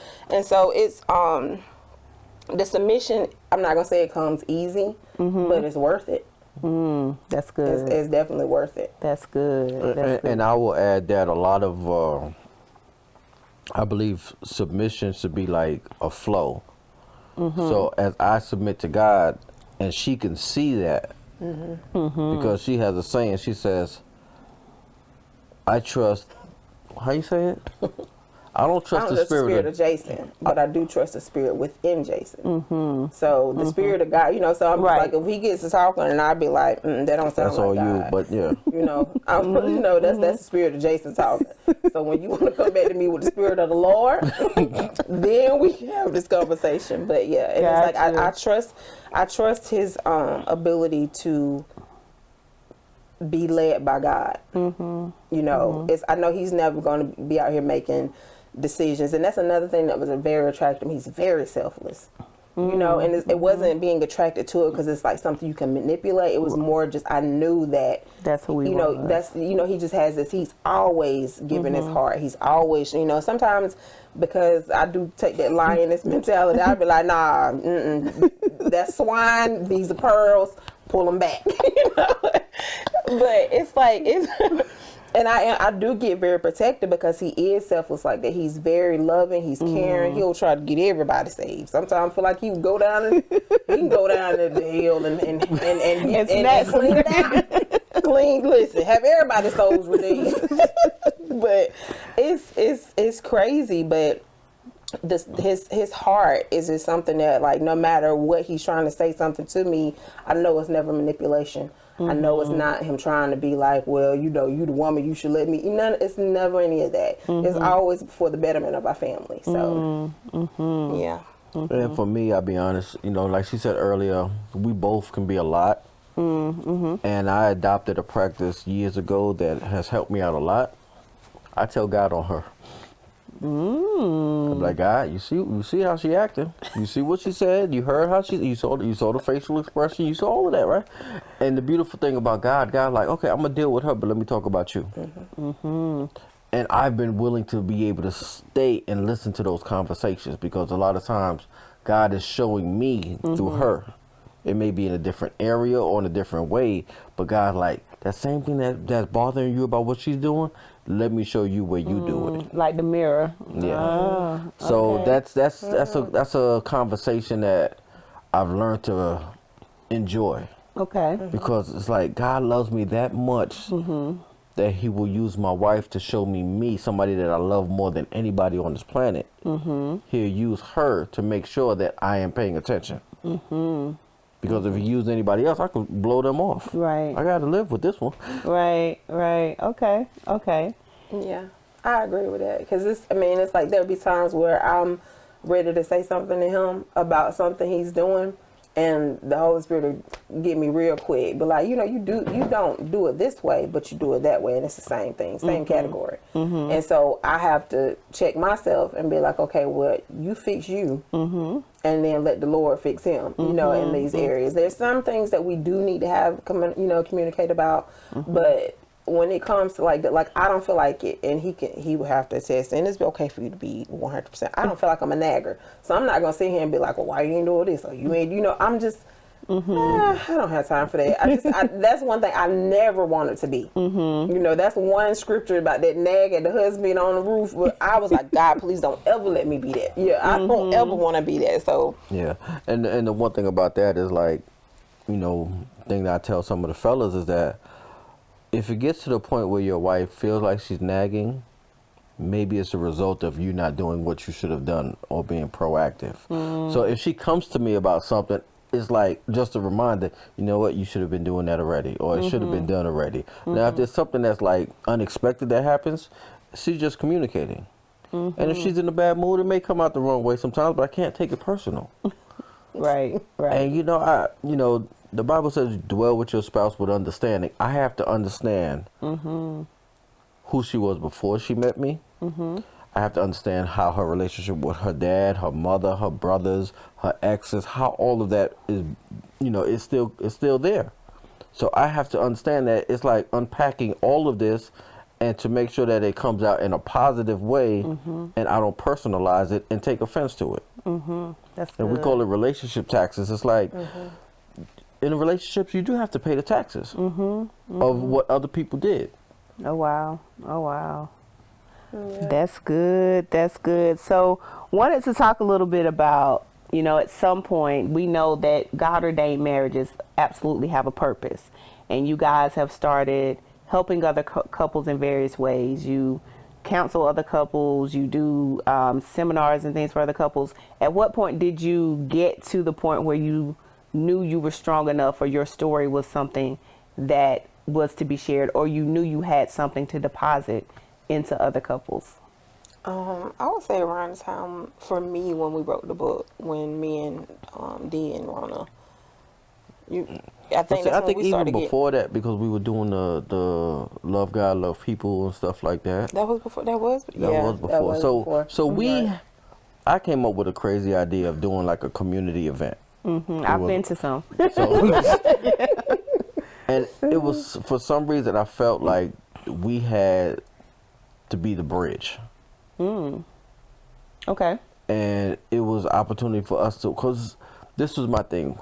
so it's, the submission, I'm not going to say it comes easy, but it's worth it. That's good. It's definitely worth it. That's good. And I will add that a lot of, I believe submission should be like a flow. So as I submit to God, and she can see that, because she has a saying, she says, I trust, how you say it? I don't trust the spirit of Jason, but I do trust the spirit within Jason. So the spirit of God, so I'm like, if he gets to talking, and I'd be like, that don't sound that's like all God. you, but yeah. That's the spirit of Jason talking. So when you want to come back to me with the spirit of the Lord, then we can have this conversation. But yeah, and it's like I trust his ability to be led by God. I know he's never going to be out here making decisions, and that's another thing that was very attractive. He's very selfless. And it wasn't being attracted to it because it's like something you can manipulate. It was more just, I knew that that's who he was. That's he just has this. He's always giving his heart. He's always sometimes, because I do take that lioness mentality, I'd be like, nah, that's swine. These are pearls. Pull them back. But it's like and I do get very protective because he is selfless like that. He's very loving. He's caring. He'll try to get everybody saved. Sometimes I feel like he can go down the hill and clean it out. Listen, have everybody's souls redeemed. But it's crazy. But his heart is just something that, like, no matter what he's trying to say something to me, I know it's never manipulation. I know it's not him trying to be like, well, you the woman, you should let me. It's never any of that. It's always for the betterment of our family. So, yeah. And for me, I'll be honest, like she said earlier, we both can be a lot. And I adopted a practice years ago that has helped me out a lot. I tell God on her. I'm like, God, you see how she acting. You see what she said. You heard how you saw the facial expression. You saw all of that, right? And the beautiful thing about God like, okay, I'm gonna deal with her, but let me talk about you. And I've been willing to be able to stay and listen to those conversations, because a lot of times God is showing me through her. It may be in a different area or in a different way, but God, like, that same thing that's bothering you about what she's doing, let me show you where you do it. Like the mirror. Yeah. So that's a conversation that I've learned to enjoy. Okay. Because it's like, God loves me that much that he will use my wife to show me, somebody that I love more than anybody on this planet. He'll use her to make sure that I am paying attention. Because if he used anybody else, I could blow them off. Right. I got to live with this one. Right. Okay. Yeah, I agree with that. Because it's like there'll be times where I'm ready to say something to him about something he's doing, and the Holy Spirit will get me real quick. But like, you don't do it this way, but you do it that way, and it's the same thing, same category. And so I have to check myself and be like, okay, well, you fix you, and then let the Lord fix him. In these areas, there's some things that we do need to have communicate about, but when it comes to like that, like, I don't feel like it, and he would have to attest, and it's okay for you to be 100%. I don't feel like I'm a nagger, so I'm not gonna sit here and be like, well, why you ain't doing this, or you ain't, I'm just, I don't have time for that. That's one thing I never wanted to be. You know, that's one scripture about that nag and the husband on the roof. But I was like, God, please don't ever let me be that. Yeah, I don't ever want to be that. So yeah, and the one thing about that is like, you know, thing that I tell some of the fellas is that if it gets to the point where your wife feels like she's nagging, maybe it's a result of you not doing what you should have done or being proactive. So if she comes to me about something, it's like just a reminder, you know what, you should have been doing that already, or it should have been done already. Now, if there's something that's like unexpected that happens, she's just communicating. And if she's in a bad mood, it may come out the wrong way sometimes, but I can't take it personal. Right. And you know, the Bible says dwell with your spouse with understanding. I have to understand who she was before she met me. I have to understand how her relationship with her dad, her mother, her brothers, her exes, how all of that is, you know, is still there. So I have to understand that it's like unpacking all of this, and to make sure that it comes out in a positive way, and I don't personalize it and take offense to it. That's good. And we call it relationship taxes. It's like in relationships, you do have to pay the taxes of what other people did. Oh wow. Oh wow. Yeah. That's good. That's good. So wanted to talk a little bit about, you know, at some point we know that God ordained marriages absolutely have a purpose, and you guys have started helping other couples in various ways. You counsel other couples, you do seminars and things for other couples. At what point did you get to the point where you knew you were strong enough, or your story was something that was to be shared, or you knew you had something to deposit into other couples? I would say around the time for me when we wrote the book, when me and Dee and Rona, I think even before that, because we were doing the love God, love people and stuff like that. That was before. That was before. So I came up with a crazy idea of doing like a community event. I've been to some. And it was, for some reason, I felt like we had to be the bridge. Okay. And it was an opportunity for us to, because this was my thing.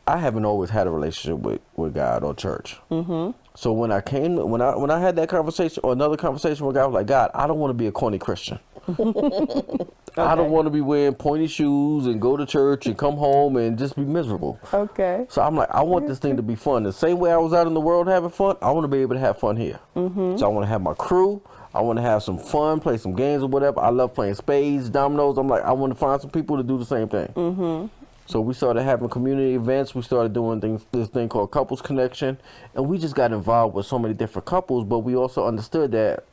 I haven't always had a relationship with God or church. So when I had that conversation or another conversation with God, I was like, God, I don't want to be a corny Christian. I don't want to be wearing pointy shoes and go to church and come home and just be miserable. Okay. So I'm like, I want this thing to be fun. The same way I was out in the world having fun, I want to be able to have fun here. So I want to have my crew. I want to have some fun, play some games or whatever. I love playing spades, dominoes. I'm like, I want to find some people to do the same thing. So we started having community events. We started doing this thing called Couples Connection. And we just got involved with so many different couples, but we also understood that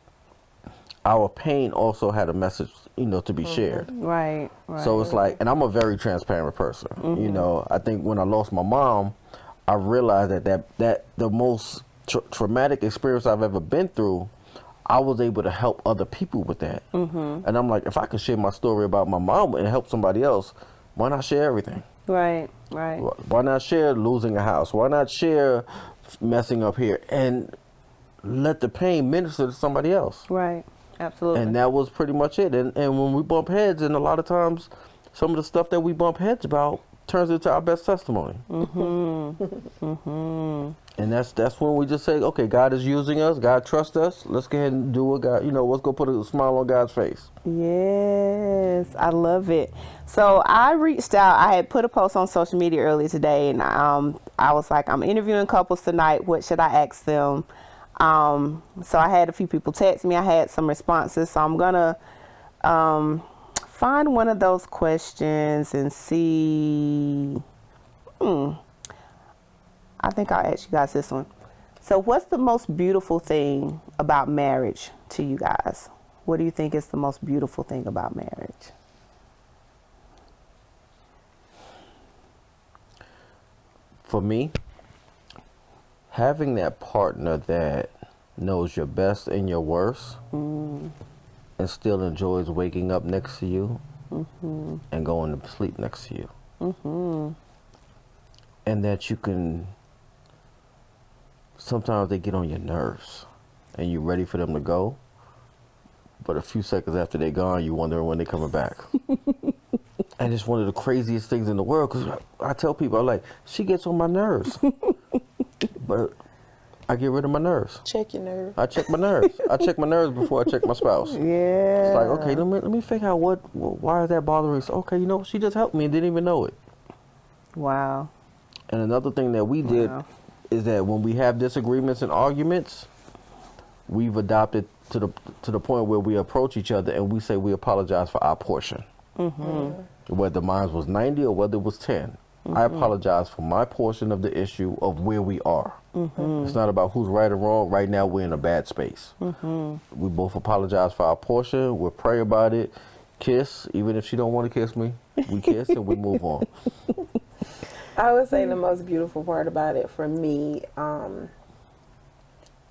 our pain also had a message, you know, to be shared. Right. So it's like, and I'm a very transparent person. You know, I think when I lost my mom, I realized that the most traumatic experience I've ever been through, I was able to help other people with that. And I'm like, if I can share my story about my mom and help somebody else, why not share everything? Right. Why not share losing a house? Why not share messing up here? And let the pain minister to somebody else. Right. Absolutely. And that was pretty much it. And when we bump heads, and a lot of times, some of the stuff that we bump heads about turns into our best testimony. And that's when we just say, okay, God is using us. God trusts us. Let's go ahead and do what God, you know, let's go put a smile on God's face. Yes, I love it. So I reached out. I had put a post on social media earlier today, and I was like, I'm interviewing couples tonight. What should I ask them? So I had a few people text me. I had some responses. So I'm gonna find one of those questions and see. I think I'll ask you guys this one. So what's the most beautiful thing about marriage to you guys? What do you think is the most beautiful thing about marriage? For me, having that partner that knows your best and your worst and still enjoys waking up next to you and going to sleep next to you. And that you can, sometimes they get on your nerves and you're ready for them to go, but a few seconds after they're gone, you wonder when they're coming back. And it's one of the craziest things in the world, because I tell people, I'm like, she gets on my nerves. But I get rid of my nerves. Check your nerves. I check my nerves. I check my nerves before I check my spouse. Yeah. It's like, okay, let me figure out why is that bothering me? So, okay, you know, she just helped me and didn't even know it. Wow. And another thing that we did is that when we have disagreements and arguments, we've adopted to the point where we approach each other and we say we apologize for our portion. Whether mine was 90 or whether it was 10. I apologize for my portion of the issue of where we are. It's not about who's right or wrong. Right now, we're in a bad space. We both apologize for our portion. We'll pray about it. Kiss, even if she don't want to kiss me. We kiss and we move on. I would say the most beautiful part about it for me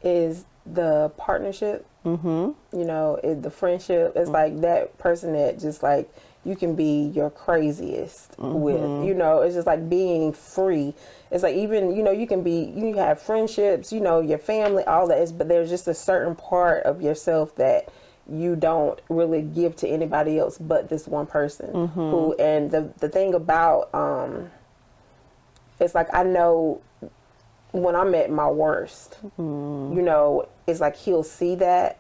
is the partnership. You know, the friendship. It's like that person that just like you can be your craziest with. You know, it's just like being free. It's like even, you know, you have friendships, you know, your family, all that but there's just a certain part of yourself that you don't really give to anybody else but this one person. Who, and the thing about, it's like I know when I'm at my worst, you know, it's like he'll see that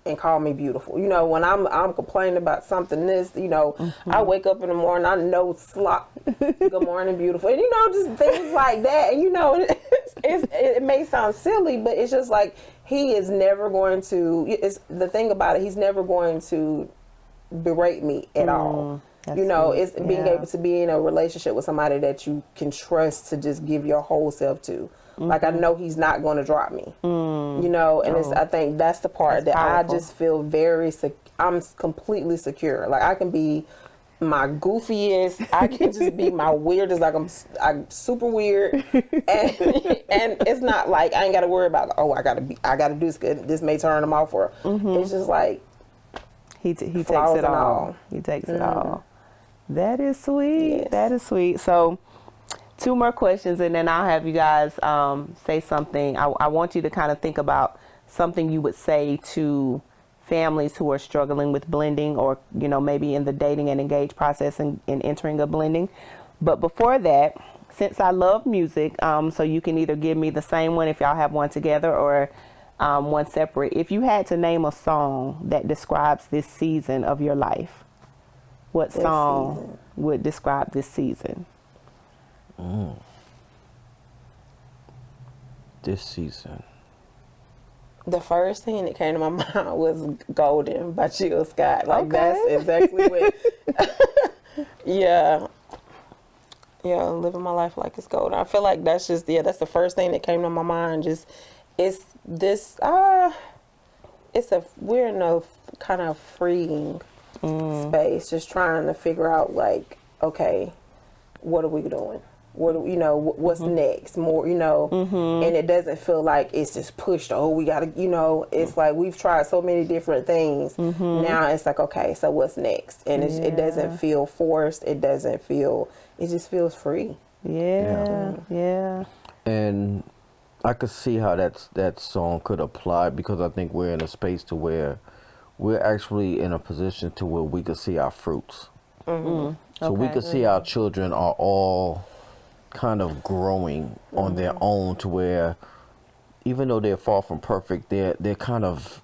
and call me beautiful. You know, when I'm complaining about something, you know, I wake up in the morning, I know slop, good morning, beautiful. And, you know, just things like that. And, you know, it may sound silly, but it's just like he is never going to, it's the thing about it, he's never going to berate me at all. You know, it's being able to be in a relationship with somebody that you can trust to just give your whole self to. Like, I know he's not going to drop me, you know, and I think that's the part that powerful. I just feel I'm completely secure. Like, I can be my goofiest, I can just be my weirdest, like I'm super weird. And it's not like, I ain't got to worry about, oh, I got to do this, this may turn him off for her. It's just like, he takes it all. He takes it all. That is sweet. Yes. That is sweet. So, 2 more questions, and then I'll have you guys say something. I want you to kind of think about something you would say to families who are struggling with blending, or, you know, maybe in the dating and engage process and entering a blending. But before that, since I love music, so you can either give me the same one if y'all have one together, or one separate. If you had to name a song that describes this season of your life, what song would describe this season? This season. The first thing that came to my mind was Golden by Jill Scott. Like, that's exactly what, yeah, living my life like it's golden. I feel like that's just, that's the first thing that came to my mind. Just, it's this, we're in a kind of freeing space, just trying to figure out, like, okay, what are we doing? You know, what's next? More, you know, and it doesn't feel like it's just pushed. Oh, we gotta, you know, it's like we've tried so many different things. Now it's like, okay, so what's next? And it doesn't feel forced. It doesn't feel. It just feels free. Yeah. And I could see how that song could apply, because I think we're in a space to where we're actually in a position to where we could see our fruits. So we could see our children are all kind of growing on their own, to where even though they're far from perfect, they're kind of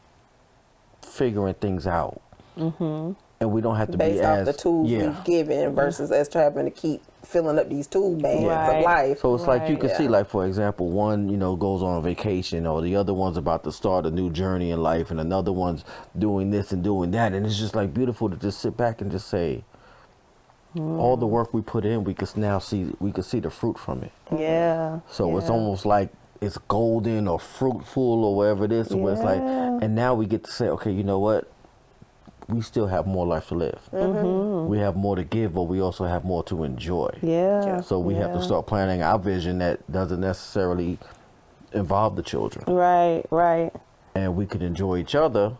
figuring things out. And we don't have to based be off as the tools we've given versus us having to keep filling up these tool bags of life. So it's like you can see, like, for example, one, you know, goes on vacation, or the other one's about to start a new journey in life, and another one's doing this and doing that, and it's just like beautiful to just sit back and just say, all the work we put in, we could see the fruit from it. So it's almost like it's golden or fruitful or whatever it is. So where it's like, and now we get to say, okay, you know what? We still have more life to live. We have more to give, but we also have more to enjoy. So we have to start planning our vision that doesn't necessarily involve the children. Right. And we could enjoy each other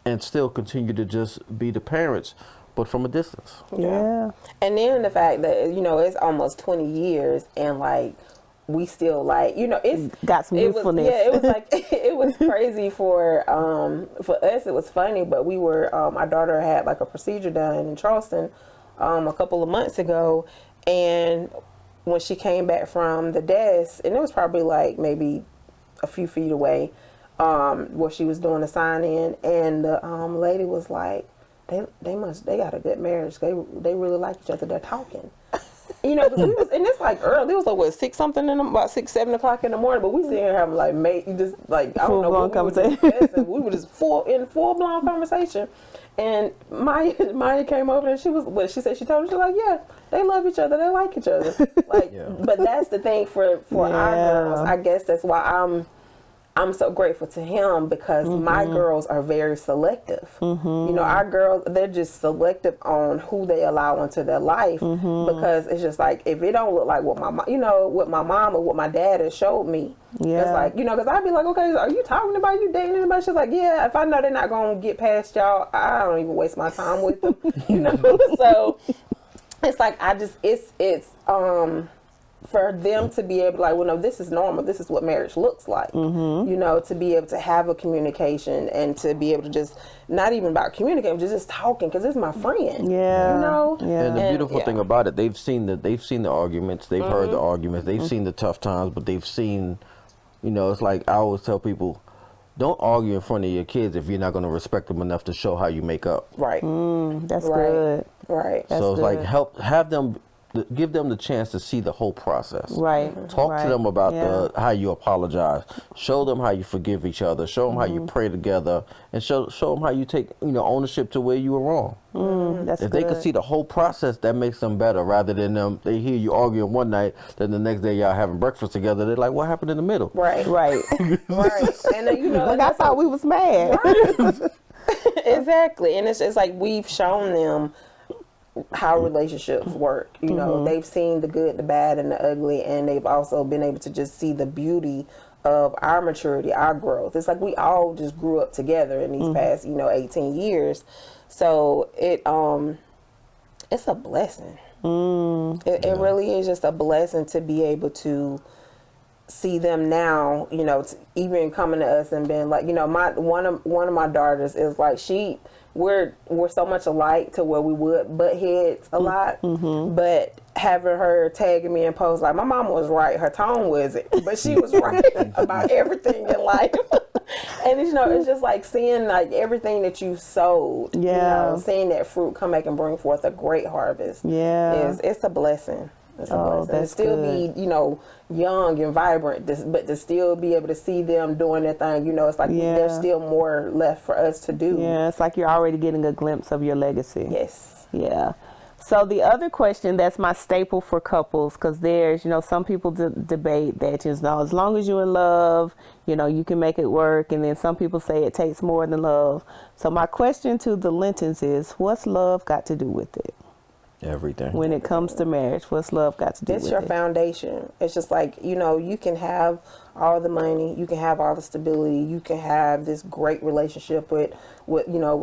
and still continue to just be the parents, but from a distance. And then the fact that, you know, it's almost 20 years and, like, we still, like, you know, it's got some usefulness. It was like, it was crazy for us. It was funny, but we were, our daughter had like a procedure done in Charleston a couple of months ago, and when she came back from the desk, and it was probably like maybe a few feet away, where she was doing the sign in, and the lady was like, they got a good marriage. They really like each other. They're talking. You know, because we was, and it's like early. It was like what, 6 something about 6, 7 o'clock in the morning. But we sitting here having like just like I don't know, full-blown conversation. We were just full blown conversation. And Maya came over and she said she told her, she's like, yeah, they love each other, they like each other. Like, but that's the thing for our girls. I guess that's why I'm so grateful to him, because my girls are very selective. You know, our girls, they're just selective on who they allow into their life, because it's just like, if it don't look like what my mom or what my dad has showed me, it's like, you know, because I'd be like, okay, are you talking about you dating anybody? She's like, yeah, if I know they're not going to get past y'all, I don't even waste my time with them, you know? So it's like, it's for them to be able to, like, well, no, this is normal. This is what marriage looks like. You know, to be able to have a communication and to be able to just, not even about communicating, just talking, because it's my friend. Yeah. You know? Yeah. And the beautiful thing about it, they've seen the arguments, they've heard the arguments, they've seen the tough times, but they've seen, you know, it's like I always tell people, don't argue in front of your kids if you're not going to respect them enough to show how you make up. Right. That's good. Right. So it's like give them the chance to see the whole process. Right. Talk to them about how you apologize. Show them how you forgive each other. Show them how you pray together, and show them how you take ownership to where you were wrong. That's if good. they can see the whole process, that makes them better, rather than they hear you arguing one night, then the next day y'all having breakfast together. They're like, what happened in the middle? Right. Right. And then, Like, I thought we was mad. Right. Exactly. And it's like we've shown them how relationships work. You know, they've seen the good, the bad, and the ugly, and they've also been able to just see the beauty of our maturity, our growth. It's like we all just grew up together in these past, 18 years. So it's a blessing. It really is just a blessing to be able to see them now, even coming to us and being like, one of my daughters is like, we're so much alike to where we would butt heads a lot, but having her tagging me and post like, my mom was right, her tone wasn't, but she was right about everything in life. And it's just like seeing like everything that you sowed, seeing that fruit come back and bring forth a great harvest. It's a blessing. It's a blessing. That's to still good. be, young and vibrant, but to still be able to see them doing their thing, it's like there's still more left for us to do. Yeah, it's like you're already getting a glimpse of your legacy. Yes. Yeah. So the other question, that's my staple for couples, because there's, some people debate that, as long as you're in love, you can make it work. And then some people say it takes more than love. So my question to the Lintons is, what's love got to do with it? Everything. When it comes to marriage, what's love got to do with it? It's your foundation. It's just like, you can have all the money, you can have all the stability, you can have this great relationship with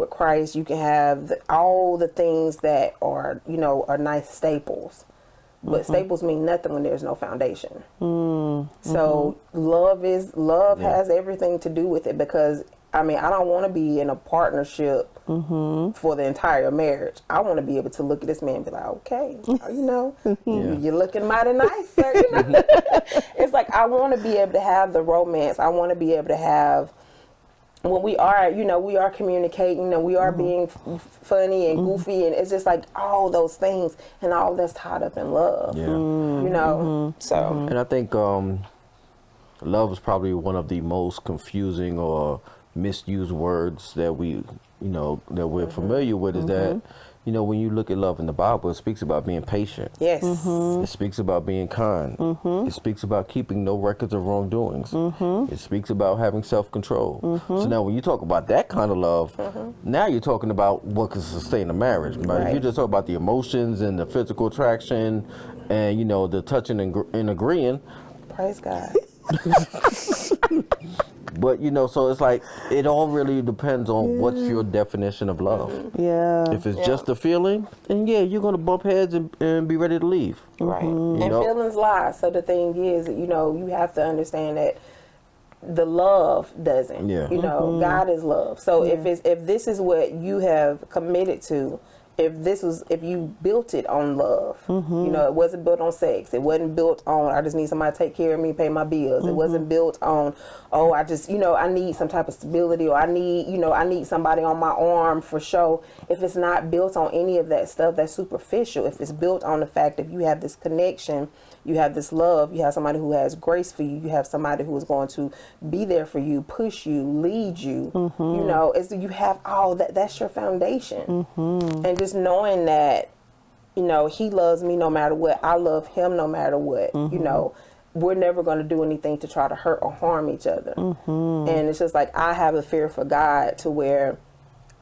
Christ, you can have all the things that are, are nice staples. But staples mean nothing when there's no foundation. So love has everything to do with it, because I don't want to be in a partnership for the entire marriage. I want to be able to look at this man and be like, okay, you're looking mighty nice, sir. It's like, I want to be able to have the romance. I want to be able to have, when we are, we are communicating and we are being funny and goofy, and it's just like all those things, and all that's tied up in love. So. And I think love is probably one of the most confusing or misused words that we're familiar with, is that when you look at love in the Bible, it speaks about being patient. Yes. It speaks about being kind. It speaks about keeping no records of wrongdoings. It speaks about having self-control. So now when you talk about that kind of love, now you're talking about what can sustain a marriage. But if you just talk about the emotions and the physical attraction and the touching and agreeing, praise God. But so it's like, it all really depends on what's your definition of love. If it's just a feeling, then you're gonna bump heads and be ready to leave. Right. And feelings lie. So the thing is, you have to understand that the love doesn't. God is love. So if this is what you have committed to, if you built it on love, you know, it wasn't built on sex. It wasn't built on, I just need somebody to take care of me, pay my bills. It wasn't built on, oh, I just, you know, I need some type of stability, or I need somebody on my arm for show. If it's not built on any of that stuff, that's superficial. If it's built on the fact that you have this connection, you have this love, you have somebody who has grace for you, you have somebody who is going to be there for you, push you, lead you, you know, you have all that, that's your foundation. And just knowing that, you know, he loves me no matter what, I love him no matter what, you know, we're never going to do anything to try to hurt or harm each other. And it's just like, I have a fear for God to where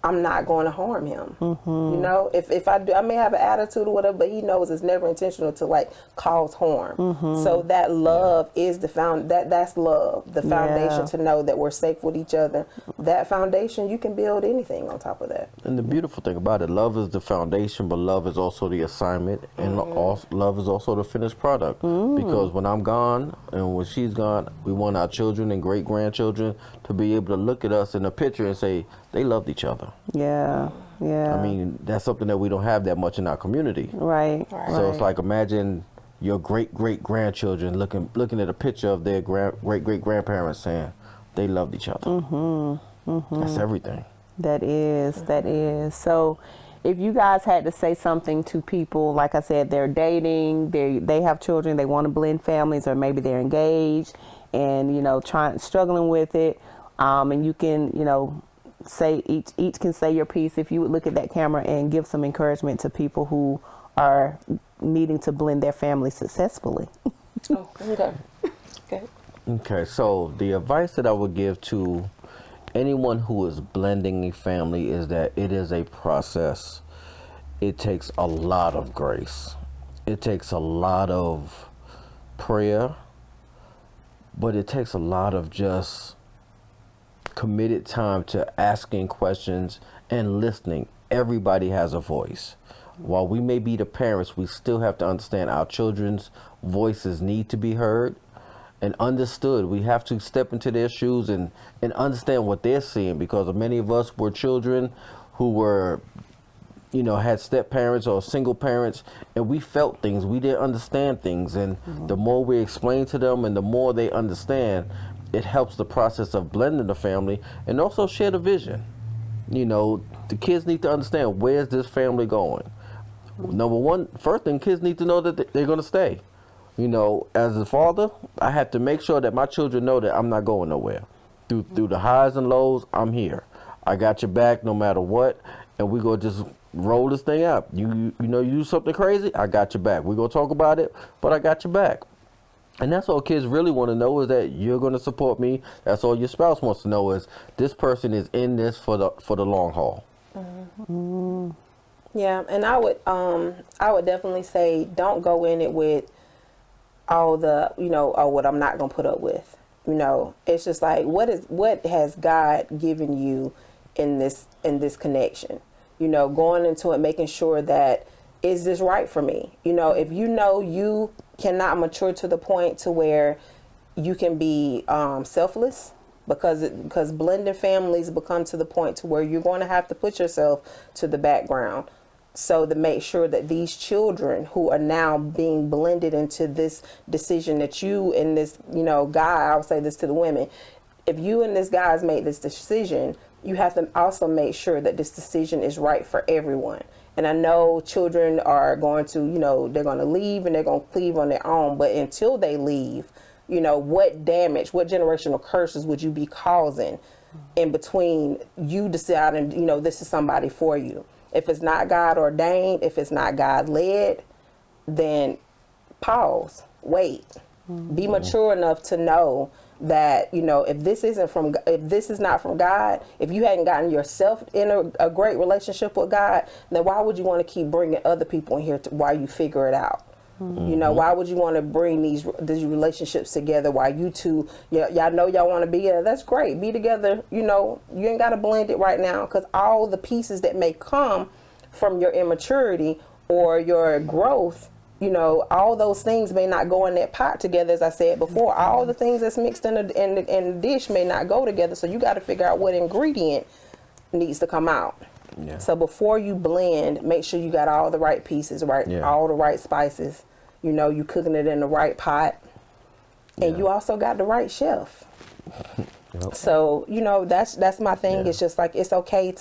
I'm not going to harm him. You know, if I do, I may have an attitude or whatever, but he knows it's never intentional to like cause harm. So that love is that's love, the foundation to know that we're safe with each other. That foundation, you can build anything on top of that. And the beautiful thing about it, love is the foundation, but love is also the assignment, and love is also the finished product. Because when I'm gone and when she's gone, we want our children and great grandchildren to be able to look at us in a picture and say they loved each other. Yeah. I mean, that's something that we don't have that much in our community. Right. So it's like, imagine your great-great-grandchildren looking at a picture of their great-great-grandparents saying they loved each other. That's everything. That is. So if you guys had to say something to people, like I said, they're dating, they have children, they want to blend families, or maybe they're engaged and, you know, struggling with it, and you can, you know, say each can say your piece. If you would look at that camera and give some encouragement to people who are needing to blend their family successfully. Okay, so the advice that I would give to anyone who is blending a family is that it is a process. It takes a lot of grace. It takes a lot of prayer, but it takes a lot of just committed time to asking questions and listening. Everybody has a voice. While we may be the parents, we still have to understand our children's voices need to be heard and understood. We have to step into their shoes and understand what they're seeing, because many of us were children who were, you know, had step parents or single parents, and we felt things, we didn't understand things, and the more we explain to them and the more they understand, it helps the process of blending the family and also share the vision. You know, the kids need to understand, where's this family going? Number one, first thing, kids need to know that they're going to stay. You know, as a father, I have to make sure that my children know that I'm not going nowhere. Through the highs and lows, I'm here. I got your back no matter what, and we're going to just roll this thing out. You know, you do something crazy, I got your back. We're going to talk about it, but I got your back. And that's all kids really want to know, is that you're going to support me. That's all your spouse wants to know, is this person is in this for the long haul. Yeah, and I would definitely say, don't go in it with all the, you know, oh, what I'm not going to put up with. You know, it's just like, what has God given you in this connection? You know, going into it, making sure that, is this right for me? You know, if you know you cannot mature to the point to where you can be selfless, because blended families become to the point to where you're going to have to put yourself to the background. So to make sure that these children who are now being blended into this decision that you and this, you know, guy, I'll say this to the women, if you and this guy's made this decision, you have to also make sure that this decision is right for everyone. And I know children are going to, you know, they're going to leave and they're going to cleave on their own. But until they leave, you know, what damage, what generational curses would you be causing in between you deciding, you know, this is somebody for you? If it's not God ordained, if it's not God led, then pause, wait, be mature enough to know that, you know, if this is not from God, if you hadn't gotten yourself in a great relationship with God, then why would you want to keep bringing other people in here while you figure it out? You know, why would you want to bring these relationships together while you two, y'all know y'all want to be together? That's great. Be together. You know, you ain't got to blend it right now, because all the pieces that may come from your immaturity or your growth, you know, all those things may not go in that pot together. As I said before, all the things that's mixed in the dish may not go together. So you got to figure out what ingredient needs to come out. Yeah. So before you blend, make sure you got all the right pieces, right? Yeah. All the right spices. You know, you cooking it in the right pot. And you also got the right chef. Yep. So, you know, that's my thing. Yeah. It's just like, it's okay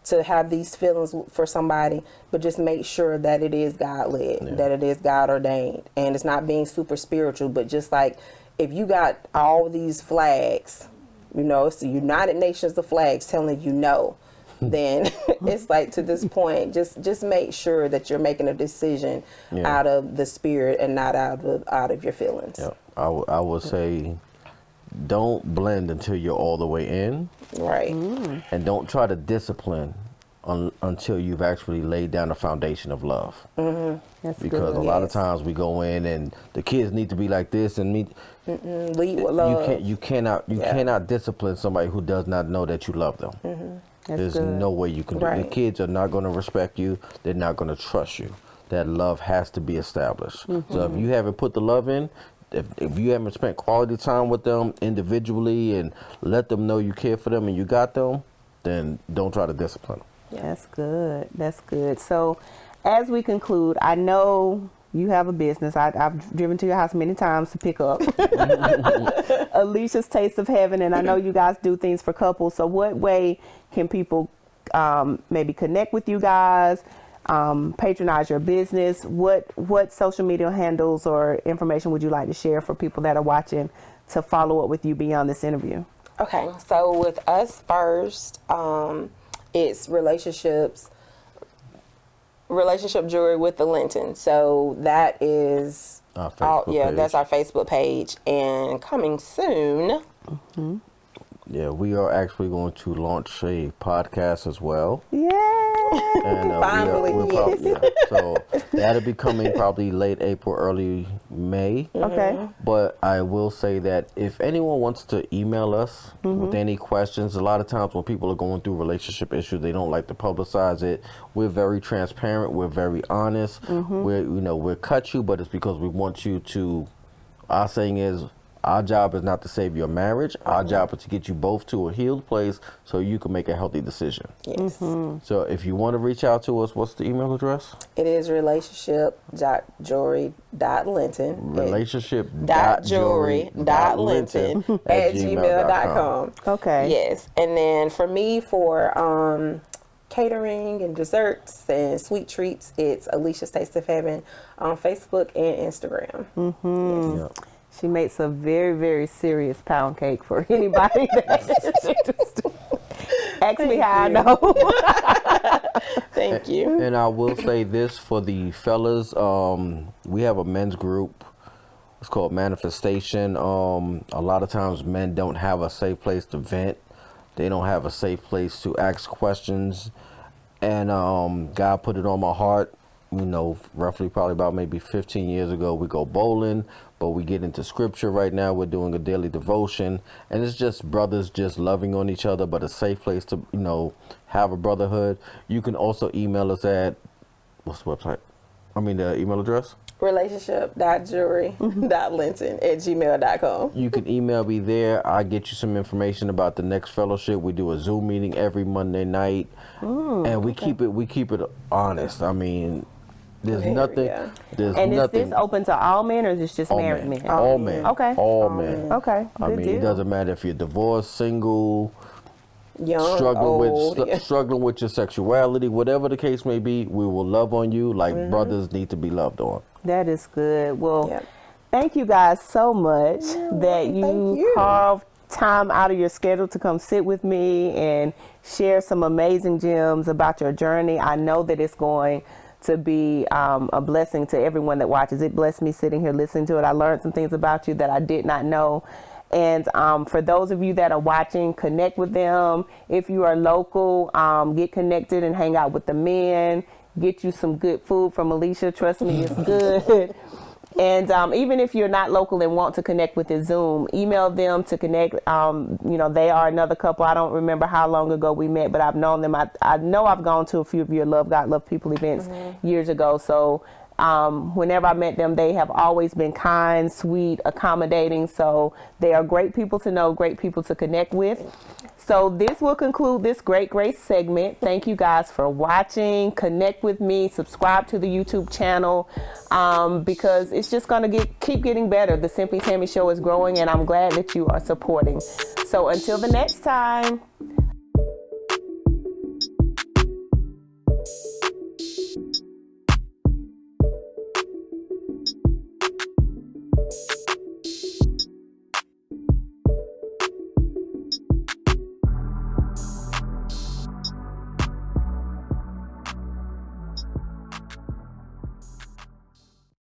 to have these feelings for somebody, but just make sure that it is God led, that it is God ordained, and it's not being super spiritual. But just like, if you got all these flags, you know, it's the United Nations of flags telling you no, then it's like, to this point, just make sure that you're making a decision out of the spirit and not out of your feelings. Yeah. I would say, don't blend until you're all the way in. Right. And don't try to discipline until you've actually laid down a foundation of love. That's Because good. a lot of times we go in and the kids need to be like this and me. Lead with love. You cannot discipline somebody who does not know that you love them. There's good. no way you can do it. The kids are not going to respect you. They're not going to trust you. That love has to be established. So if you haven't put the love in, if you haven't spent quality time with them individually and let them know you care for them and you got them, then don't try to discipline them. That's good. That's good. So as we conclude, I know you have a business. I've driven to your house many times to pick up Alicia's Taste of Heaven, and I know you guys do things for couples. So what way can people maybe connect with you guys, patronize your business? What social media handles or information would you like to share for people that are watching to follow up with you beyond this interview? Okay, so with us first, it's relationship jewelry with the Linton. So that is Our Facebook page. That's our Facebook page, and coming soon. Yeah, we are actually going to launch a podcast as well. Yeah. And Finally, so that'll be coming probably late April, early May. Okay. But I will say that if anyone wants to email us with any questions, a lot of times when people are going through relationship issues, they don't like to publicize it. We're very transparent. We're very honest. We'll cut you, but it's because we want you to. Our saying is, our job is not to save your marriage. Our job is to get you both to a healed place so you can make a healthy decision. Yes. So if you want to reach out to us, what's the email address? It is relationship.jewelry.linton. Relationship.jewelry.linton at gmail.com. Okay. Yes. And then for me, for catering and desserts and sweet treats, it's Alicia's Taste of Heaven on Facebook and Instagram. Yes. Yep. She makes a very, very serious pound cake for anybody that's interested. Ask me how I know. Thank you. And I will say this for the fellas, we have a men's group. It's called Manifestation. A lot of times men don't have a safe place to vent. They don't have a safe place to ask questions. And God put it on my heart, roughly probably about maybe 15 years ago. We go bowling, but we get into scripture right now. We're doing a daily devotion, and it's just brothers just loving on each other, but a safe place to, have a brotherhood. You can also email us at, what's the website? The email address? relationship.jewelry.linton@gmail.com. You can email me there. I'll get you some information about the next fellowship. We do a Zoom meeting every Monday night, and we keep it honest. There's nothing. There's And nothing. is this open to all men, or is this just all married men. men? All men. Okay. All men. Okay. Good It deal. doesn't matter if you're divorced, single, Young, struggling old. struggling with your sexuality, whatever the case may be. We will love on you like brothers need to be loved on. That is good. Well, Yep. thank you guys so much that Thank you you. carved time out of your schedule to come sit with me and share some amazing gems about your journey. I know that it's going to be a blessing to everyone that watches. It blessed me sitting here listening to it. I learned some things about you that I did not know. And for those of you that are watching, connect with them. If you are local, get connected and hang out with the men. Get you some good food from Alisha. Trust me, it's good. And even if you're not local and want to connect with the Zoom, email them to connect. They are another couple. I don't remember how long ago we met, but I've known them. I know I've gone to a few of your Love God, Love People events years ago. So whenever I met them, they have always been kind, sweet, accommodating. So they are great people to know, great people to connect with. So this will conclude this Great Grace segment. Thank you guys for watching. Connect with me. Subscribe to the YouTube channel because it's just going to keep getting better. The Simply Tammy Show is growing, and I'm glad that you are supporting. So until the next time,